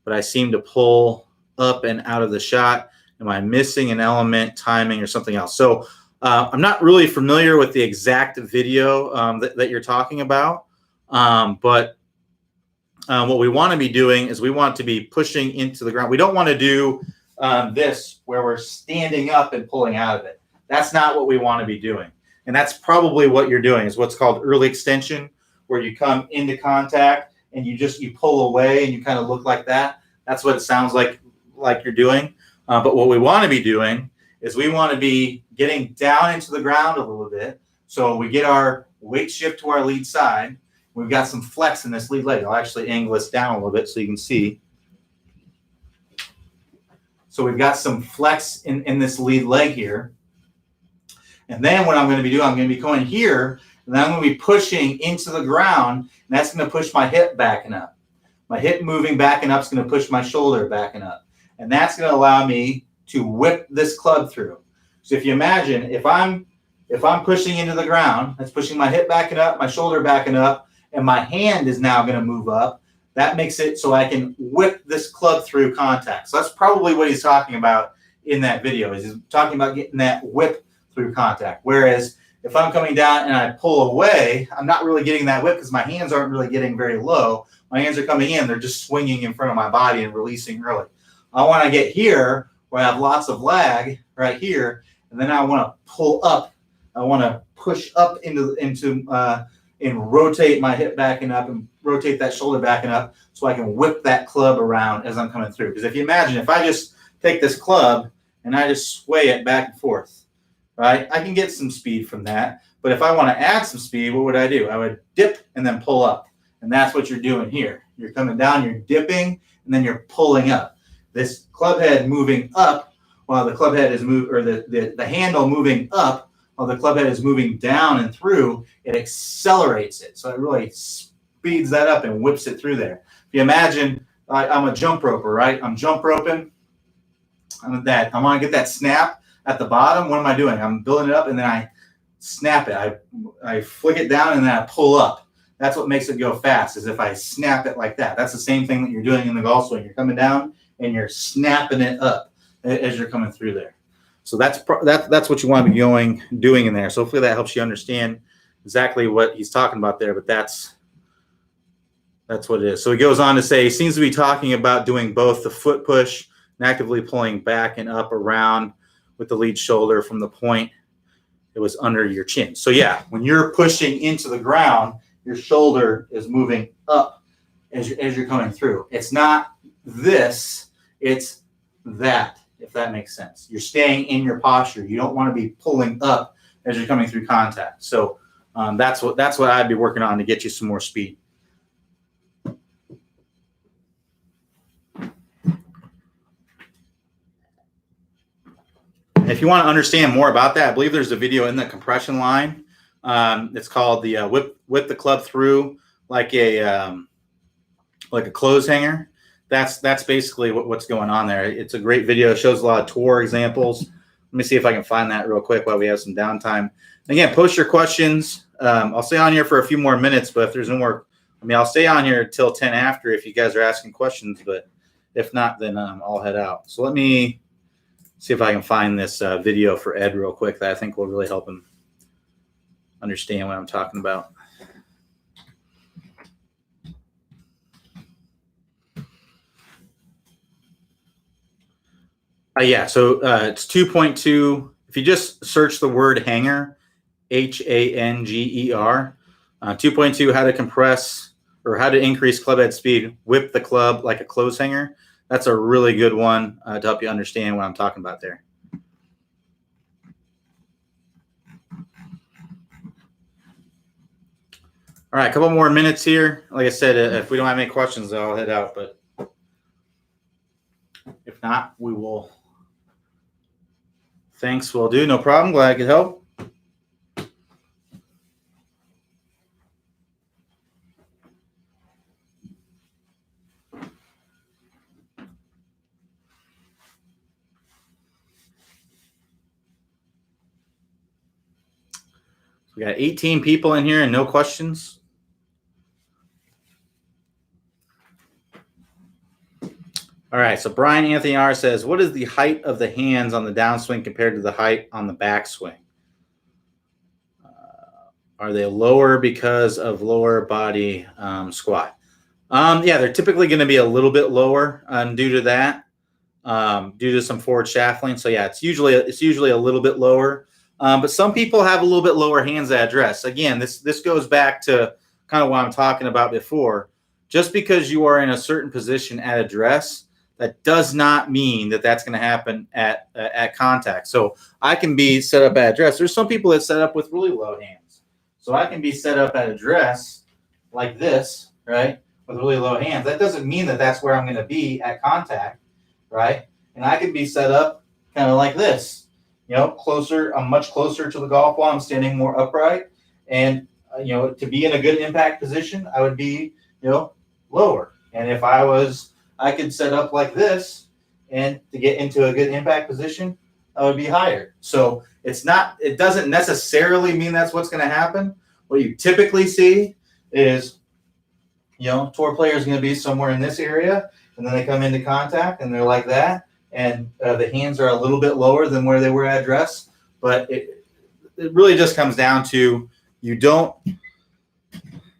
but I seem to pull up and out of the shot. Am I missing an element, timing, or something else? So I'm not really familiar with the exact video that you're talking about, but what we want to be doing is we want to be pushing into the ground. We don't want to do this where we're standing up and pulling out of it. That's not what we want to be doing. And that's probably what you're doing, is what's called early extension, where you come into contact and you pull away and you kind of look like that. That's what it sounds like you're doing. But what we want to be doing is we want to be getting down into the ground a little bit. So we get our weight shift to our lead side. We've got some flex in this lead leg. I'll actually angle this down a little bit so you can see. So we've got some flex in this lead leg here. And then what I'm going to be doing, I'm going to be going here, and then I'm going to be pushing into the ground, and that's going to push my hip backing up. My hip moving back and up is going to push my shoulder backing up. And that's going to allow me to whip this club through. So if you imagine, if I'm pushing into the ground, that's pushing my hip backing up, my shoulder backing up, and my hand is now going to move up. That makes it so I can whip this club through contact. So that's probably what he's talking about in that video. Is he's talking about getting that whip through contact. Whereas if I'm coming down and I pull away, I'm not really getting that whip because my hands aren't really getting very low. My hands are coming in. They're just swinging in front of my body and releasing early. I want to get here where I have lots of lag right here, and then I want to pull up. I want to push up into and rotate my hip backing up and rotate that shoulder backing up so I can whip that club around as I'm coming through. Because if you imagine, if I just take this club and I just sway it back and forth, right, I can get some speed from that. But if I want to add some speed, what would I do? I would dip and then pull up. And that's what you're doing here. You're coming down, you're dipping, and then you're pulling up. This club head moving up while the club head is the handle moving up while the club head is moving down and through, it accelerates it. So it really speeds that up and whips it through there. If you imagine, I'm a jump roper, right? I'm jump roping. I want to get that snap at the bottom. What am I doing? I'm building it up and then I snap it. I flick it down and then I pull up. That's what makes it go fast, is if I snap it like that. That's the same thing that you're doing in the golf swing. You're coming down and you're snapping it up as you're coming through there. So that's what you want to be doing in there. So hopefully that helps you understand exactly what he's talking about there. But that's what it is. So he goes on to say he seems to be talking about doing both the foot push and actively pulling back and up around with the lead shoulder from the point it was under your chin. So yeah, when you're pushing into the ground, your shoulder is moving up as you're coming through. It's not this, it's that, if that makes sense. You're staying in your posture. You don't want to be pulling up as you're coming through contact. So that's what I'd be working on to get you some more speed. If you want to understand more about that, I believe there's a video in the compression line. It's called the whip the club through like a clothes hanger. That's basically what's going on there. It's a great video. It shows a lot of tour examples. Let me see if I can find that real quick while we have some downtime. Again, post your questions. I'll stay on here for a few more minutes, but if there's no more, I'll stay on here till 10 after if you guys are asking questions, but if not, then I'll head out. So let me see if I can find this video for Ed real quick that I think will really help him understand what I'm talking about. Yeah, so it's 2.2. If you just search the word hanger, Hanger, 2.2, how to compress or how to increase club head speed, whip the club like a clothes hanger. That's a really good one to help you understand what I'm talking about there. All right, a couple more minutes here. Like I said, if we don't have any questions, I'll head out. But if not, we will. Thanks, will do. No problem. Glad I could help. We got 18 people in here and no questions. All right, so Brian Anthony R says, what is the height of the hands on the downswing compared to the height on the backswing? Are they lower because of lower body squat? Yeah, they're typically going to be a little bit lower due to that, due to some forward shaft length. So yeah, it's usually a little bit lower. But some people have a little bit lower hands at address. Again, this goes back to kind of what I'm talking about before. Just because you are in a certain position at address, that does not mean that that's going to happen at contact. So I can be set up at address. There's some people that set up with really low hands. So I can be set up at address like this, right, with really low hands. That doesn't mean that that's where I'm going to be at contact, right? And I can be set up kind of like this, closer. I'm much closer to the golf ball. I'm standing more upright. And, to be in a good impact position, I would be, lower. And if I could set up like this and to get into a good impact position, I would be higher. So it doesn't necessarily mean that's what's going to happen. What you typically see is, tour player is going to be somewhere in this area, and then they come into contact and they're like that, and the hands are a little bit lower than where they were at address. But it really just comes down to, you don't,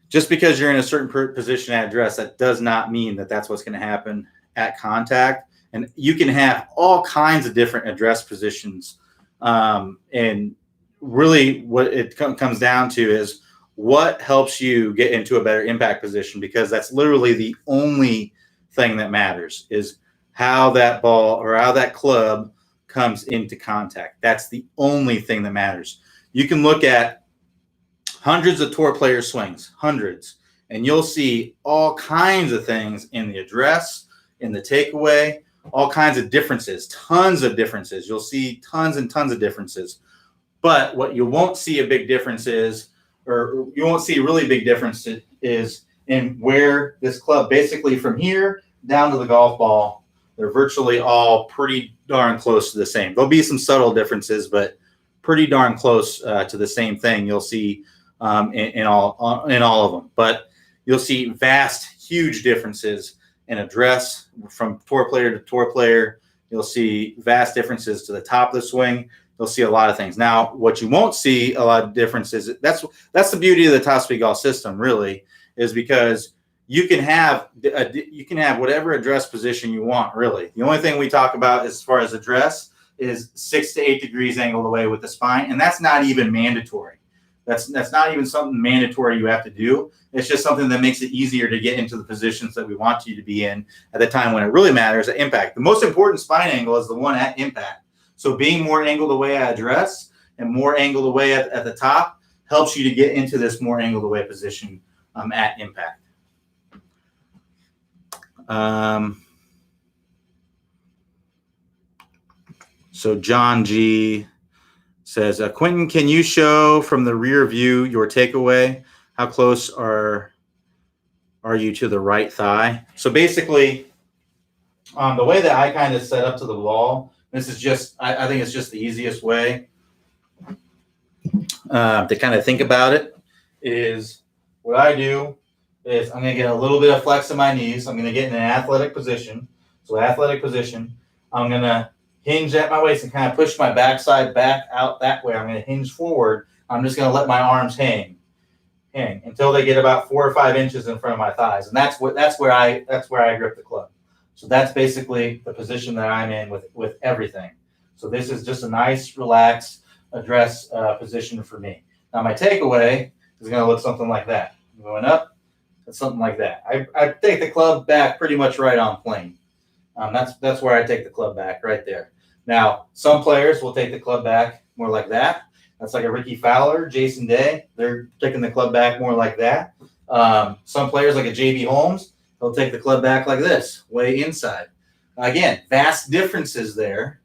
just because you're in a certain position at address, that does not mean that that's what's going to happen at contact. And you can have all kinds of different address positions. And really what it comes down to is what helps you get into a better impact position, because that's literally the only thing that matters, is how that ball or how that club comes into contact. That's the only thing that matters. You can look at hundreds of tour player swings, hundreds, and you'll see all kinds of things in the address, in the takeaway, all kinds of differences, tons of differences. You'll see tons and tons of differences. But what you won't see a big difference is, or you won't see a really big difference is in where this club, basically from here down to the golf ball, they're virtually all pretty darn close to the same. There'll be some subtle differences, but pretty darn close to the same thing you'll see in all of them. But you'll see vast, huge differences in address from tour player to tour player. You'll see vast differences to the top of the swing. You'll see a lot of things. Now, what you won't see a lot of differences, that's the beauty of the Top Speed Golf system, really, is because you can have whatever address position you want, really. The only thing we talk about as far as address is 6 to 8 degrees angled away with the spine, and that's not even mandatory. That's not even something mandatory you have to do. It's just something that makes it easier to get into the positions that we want you to be in at the time when it really matters at impact. The most important spine angle is the one at impact. So being more angled away at address and more angled away at the top helps you to get into this more angled away position at impact. So John G says, Quentin, can you show from the rear view your takeaway? How close are you to the right thigh? So basically, the way that I kind of set up to the ball, this is just, I think it's just the easiest way to kind of think about it, is what I do is I'm going to get a little bit of flex in my knees. I'm going to get in an athletic position. So athletic position, I'm going to hinge at my waist and kind of push my backside back out that way. I'm going to hinge forward. I'm just going to let my arms hang until they get about 4 or 5 inches in front of my thighs. And that's where I grip the club. So that's basically the position that I'm in with everything. So this is just a nice, relaxed address position for me. Now my takeaway is going to look something like that. I'm going up, it's something like that. I take the club back pretty much right on plane. That's where I take the club back, right there. Now, some players will take the club back more like that. That's like a Ricky Fowler, Jason Day. They're taking the club back more like that. Some players, like a J.B. Holmes, they'll take the club back like this, way inside. Again, vast differences there,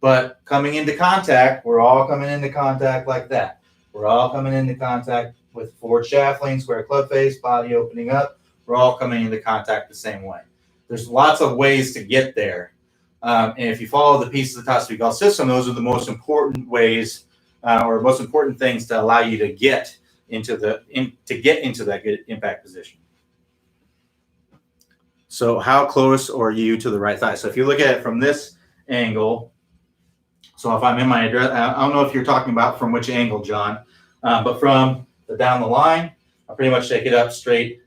but coming into contact, we're all coming into contact like that. We're all coming into contact with forward shaft lean, square club face, body opening up. We're all coming into contact the same way. There's lots of ways to get there. And if you follow the pieces of the Top Speed Golf system, those are the most important ways or most important things to allow you to get into that good impact position. So how close are you to the right thigh? So if you look at it from this angle, so if I'm in my address, I don't know if you're talking about from which angle, John, but from down the line, I pretty much take it up straight.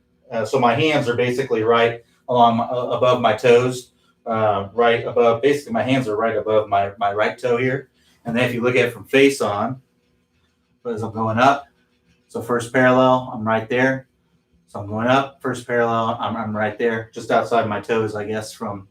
So my hands are basically right along above my toes, right above. Basically, my hands are right above my right toe here. And then if you look at it from face on, as I'm going up, so first parallel, I'm right there. So I'm going up, first parallel, I'm right there, just outside my toes, I guess, from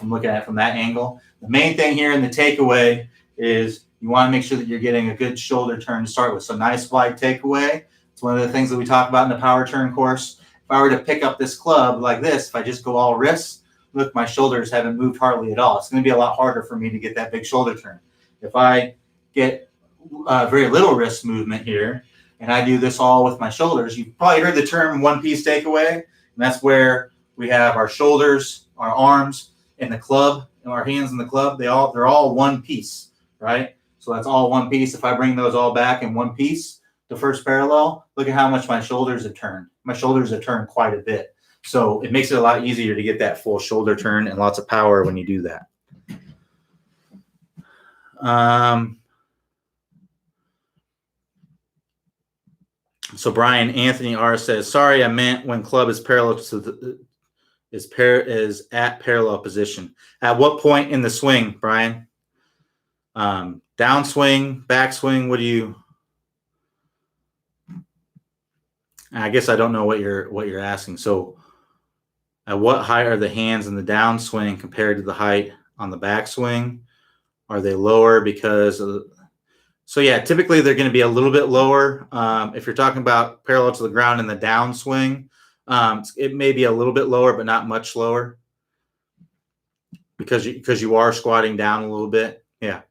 looking at it from that angle. The main thing here in the takeaway is you want to make sure that you're getting a good shoulder turn to start with. So nice wide takeaway. It's one of the things that we talk about in the power turn course. If I were to pick up this club like this, if I just go all wrists, look, my shoulders haven't moved hardly at all. It's going to be a lot harder for me to get that big shoulder turn. If I get very little wrist movement here, and I do this all with my shoulders, you've probably heard the term one-piece takeaway, and that's where we have our shoulders, our arms, and the club our hands in the club, they're all one piece, right? So that's all one piece. If I bring those all back in one piece, the first parallel, look at how much my shoulders have turned. My shoulders have turned quite a bit. So it makes it a lot easier to get that full shoulder turn and lots of power when you do that. So Brian Anthony R says, sorry, I meant when club is parallel to the is at parallel position. At what point in the swing, Brian? Downswing, backswing, what do you? I guess I don't know what you're asking. So at what height are the hands in the downswing compared to the height on the backswing? Are they lower because of so yeah, typically they're going to be a little bit lower. If you're talking about parallel to the ground in the downswing, it may be a little bit lower, but not much lower because you are squatting down a little bit. Yeah.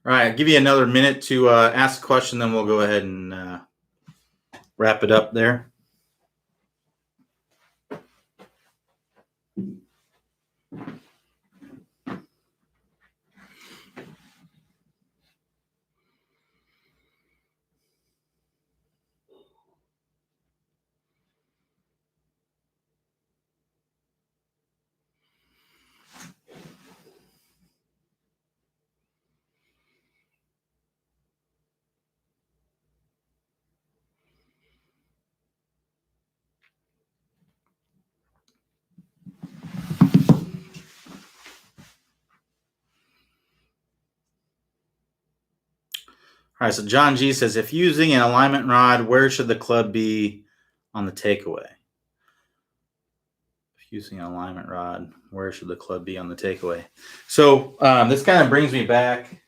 All right, I'll give you another minute to ask a question, then we'll go ahead and wrap it up there. All right, so John G says, if using an alignment rod, where should the club be on the takeaway? If using an alignment rod, where should the club be on the takeaway? So this kind of brings me back.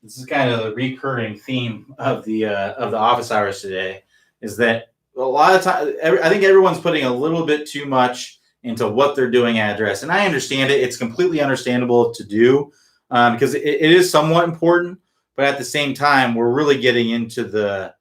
This is kind of the recurring theme of the office hours today, is that a lot of times, I think everyone's putting a little bit too much into what they're doing at address. And I understand it. It's completely understandable to do because it is somewhat important. But at the same time, we're really getting into the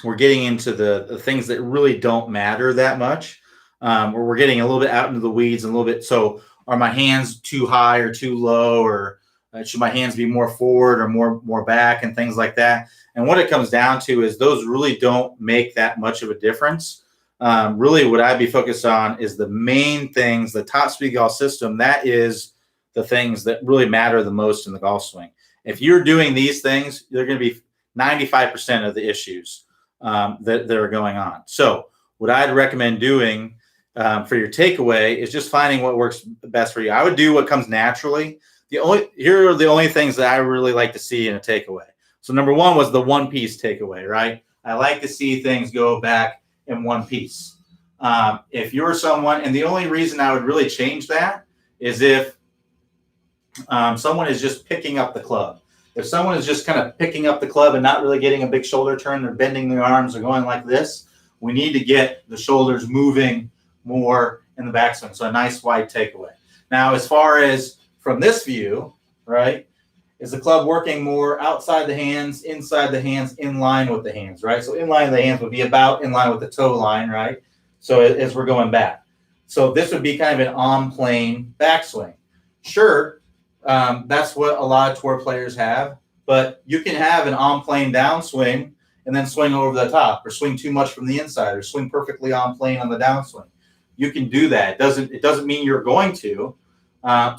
things that really don't matter that much. We're getting a little bit out into the weeds and a little bit. So are my hands too high or too low, or should my hands be more forward or more back and things like that? And what it comes down to is those really don't make that much of a difference. Really, what I'd be focused on is the main things, the top speed golf system. That is the things that really matter the most in the golf swing. If you're doing these things, they're going to be 95% of the issues that are going on. So what I'd recommend doing for your takeaway is just finding what works best for you. I would do what comes naturally. Here are the only things that I really like to see in a takeaway. So number one was the one piece takeaway, right? I like to see things go back in one piece. If you're someone, and the only reason I would really change that is if someone is just picking up the club. If someone is just kind of picking up the club and not really getting a big shoulder turn, they're bending their arms, they're going like this, we need to get the shoulders moving more in the backswing. So a nice wide takeaway. Now, as far as from this view, right, is the club working more outside the hands, inside the hands, in line with the hands, right? So in line with the hands would be about in line with the toe line, right? So as we're going back. So this would be kind of an on-plane backswing. Sure. That's what a lot of tour players have, but you can have an on-plane downswing and then swing over the top, or swing too much from the inside, or swing perfectly on plane on the downswing. You can do that. It doesn't mean you're going to.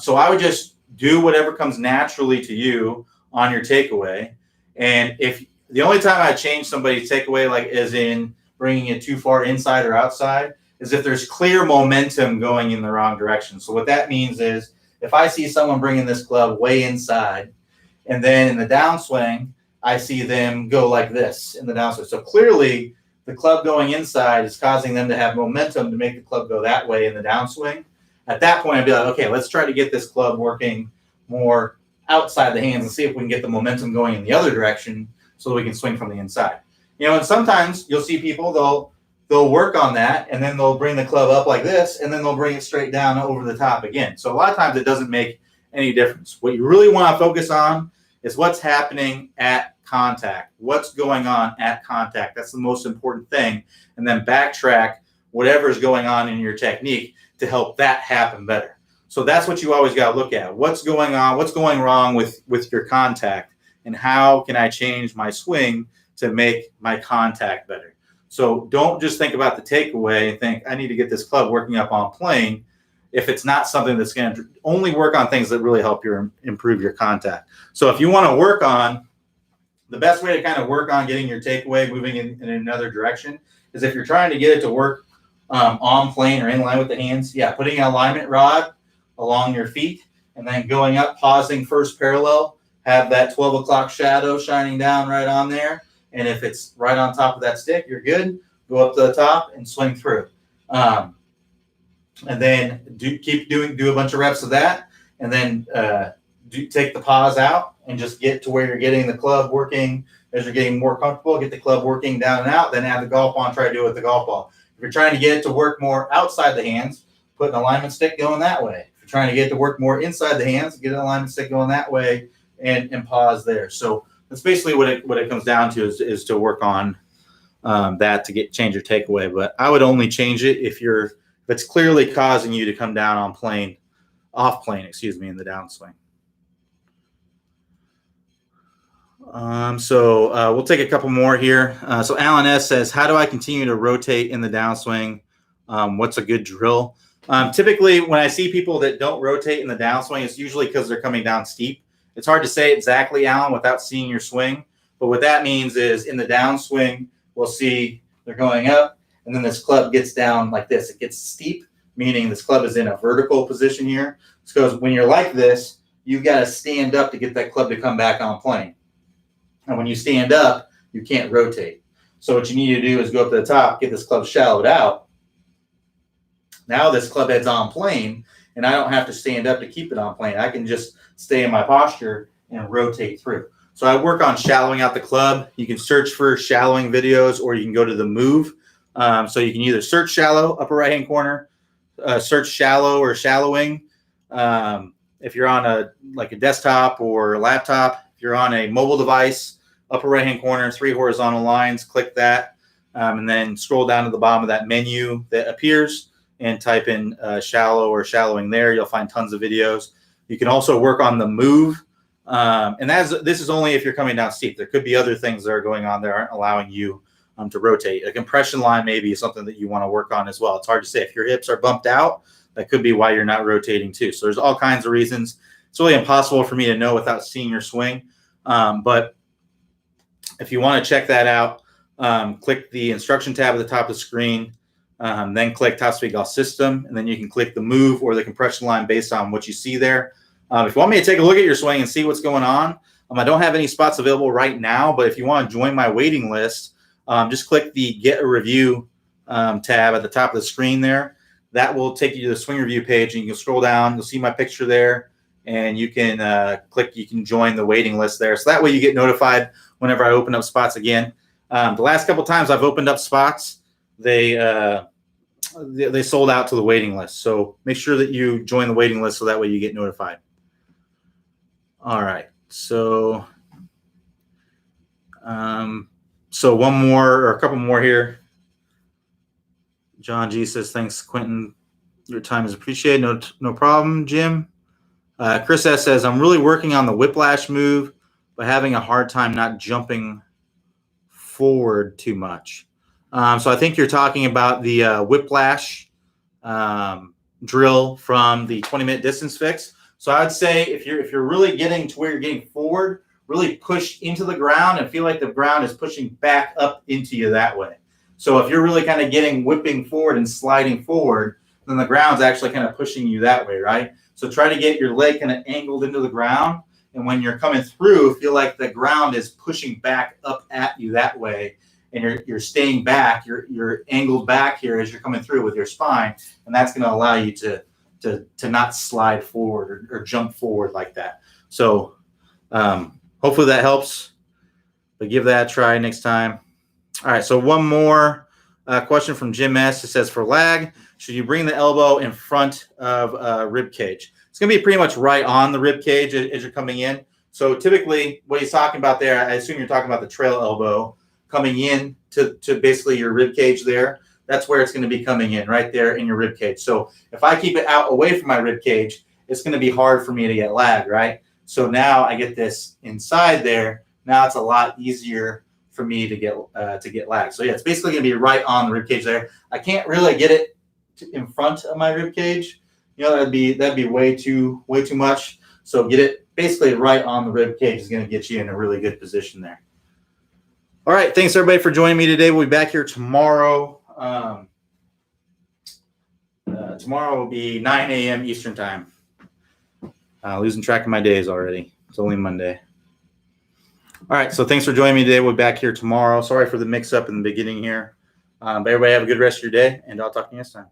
So I would just do whatever comes naturally to you on your takeaway. And if the only time I change somebody's takeaway, like as in bringing it too far inside or outside, is if there's clear momentum going in the wrong direction. So what that means is, if I see someone bringing this club way inside, and then in the downswing, I see them go like this in the downswing. So clearly, the club going inside is causing them to have momentum to make the club go that way in the downswing. At that point, I'd be like, okay, let's try to get this club working more outside the hands and see if we can get the momentum going in the other direction so that we can swing from the inside. And sometimes you'll see people, they'll work on that, and then they'll bring the club up like this, and then they'll bring it straight down over the top again. So a lot of times it doesn't make any difference. What you really want to focus on is what's happening at contact. What's going on at contact? That's the most important thing. And then backtrack whatever's going on in your technique to help that happen better. So that's what you always got to look at. What's going on? What's going wrong with your contact? And how can I change my swing to make my contact better? So don't just think about the takeaway and think, I need to get this club working up on plane, if it's not something that's going to only work on things that really help you improve your contact. So if you want to work on, the best way to kind of work on getting your takeaway moving in another direction is if you're trying to get it to work on plane or in line with the hands, putting an alignment rod along your feet and then going up, pausing first parallel, have that 12 o'clock shadow shining down right on there. And if it's right on top of that stick, you're good. Go up to the top and swing through. And then do a bunch of reps of that. And then take the pause out and just get to where you're getting the club working as you're getting more comfortable. Get the club working down and out. Then add the golf ball and try to do it with the golf ball. If you're trying to get it to work more outside the hands, put an alignment stick going that way. If you're trying to get it to work more inside the hands, get an alignment stick going that way and pause there. So that's basically what it comes down to is to work on that to change your takeaway. But I would only change it if it's clearly causing you to come down off plane, in the downswing. So we'll take a couple more here. So Alan S says, how do I continue to rotate in the downswing? What's a good drill? Typically, when I see people that don't rotate in the downswing, it's usually because they're coming down steep. It's hard to say exactly, Alan, without seeing your swing. But what that means is in the downswing, we'll see they're going up, and then this club gets down like this. It gets steep, meaning this club is in a vertical position here. Because when you're like this, you've got to stand up to get that club to come back on plane. And when you stand up, you can't rotate. So what you need to do is go up to the top, get this club shallowed out. Now this club head's on plane, and I don't have to stand up to keep it on plane. I can just stay in my posture and rotate through. So I work on shallowing out the club. You can search for shallowing videos, or you can go to the Move. So you can either search shallow, upper right-hand corner, search shallow or shallowing. If you're on a desktop or a laptop, if you're on a mobile device, upper right-hand corner, 3 horizontal lines, click that, and then scroll down to the bottom of that menu that appears and type in shallow or shallowing there. You'll find tons of videos. You can also work on the Move. And this is only if you're coming down steep. There could be other things that are going on that aren't allowing you to rotate. A compression line maybe is something that you want to work on as well. It's hard to say. If your hips are bumped out, that could be why you're not rotating too. So there's all kinds of reasons. It's really impossible for me to know without seeing your swing. But if you want to check that out, click the instruction tab at the top of the screen, then click Top Speed Golf System, and then you can click the Move or the compression line based on what you see there. If you want me to take a look at your swing and see what's going on, I don't have any spots available right now, but if you want to join my waiting list, just click the Get a Review tab at the top of the screen there. That will take you to the swing review page, and you can scroll down. You'll see my picture there, and you can you can join the waiting list there. So that way you get notified whenever I open up spots again. The last couple times I've opened up spots, they sold out to the waiting list. So make sure that you join the waiting list so that way you get notified. All right. So one more or a couple more here. John G says, thanks, Quentin. Your time is appreciated. No problem, Jim. Chris S says, I'm really working on the whiplash move, but having a hard time not jumping forward too much. So I think you're talking about the whiplash drill from the 20-minute distance fix. So I would say if you're really getting to where you're getting forward, really push into the ground and feel like the ground is pushing back up into you that way. So if you're really kind of whipping forward and sliding forward, then the ground's actually kind of pushing you that way, right? So try to get your leg kind of angled into the ground. And when you're coming through, feel like the ground is pushing back up at you that way. And you're staying back, you're angled back here as you're coming through with your spine. And that's going to allow you to not slide forward or jump forward like that. So hopefully that helps. But give that a try next time. All right, so one more question from Jim S. It says, for lag, should you bring the elbow in front of rib cage? It's going to be pretty much right on the rib cage as you're coming in. So typically what he's talking about there, I assume you're talking about the trail elbow coming in to basically your rib cage there. That's where it's going to be coming in, right there in your rib cage. So if I keep it out away from my rib cage, it's going to be hard for me to get lag, right? So now I get this inside there. Now it's a lot easier for me to get lag. So yeah, it's basically going to be right on the rib cage there. I can't really get it in front of my rib cage. You know, that'd be way too much. So get it basically right on the rib cage is going to get you in a really good position there. All right, thanks everybody for joining me today. We'll be back here tomorrow. Tomorrow will be 9 a.m. Eastern time. Losing track of my days already. It's only Monday. All right, so thanks for joining me today. We'll be back here tomorrow. Sorry for the mix-up in the beginning here. But everybody have a good rest of your day, and I'll talk to you next time.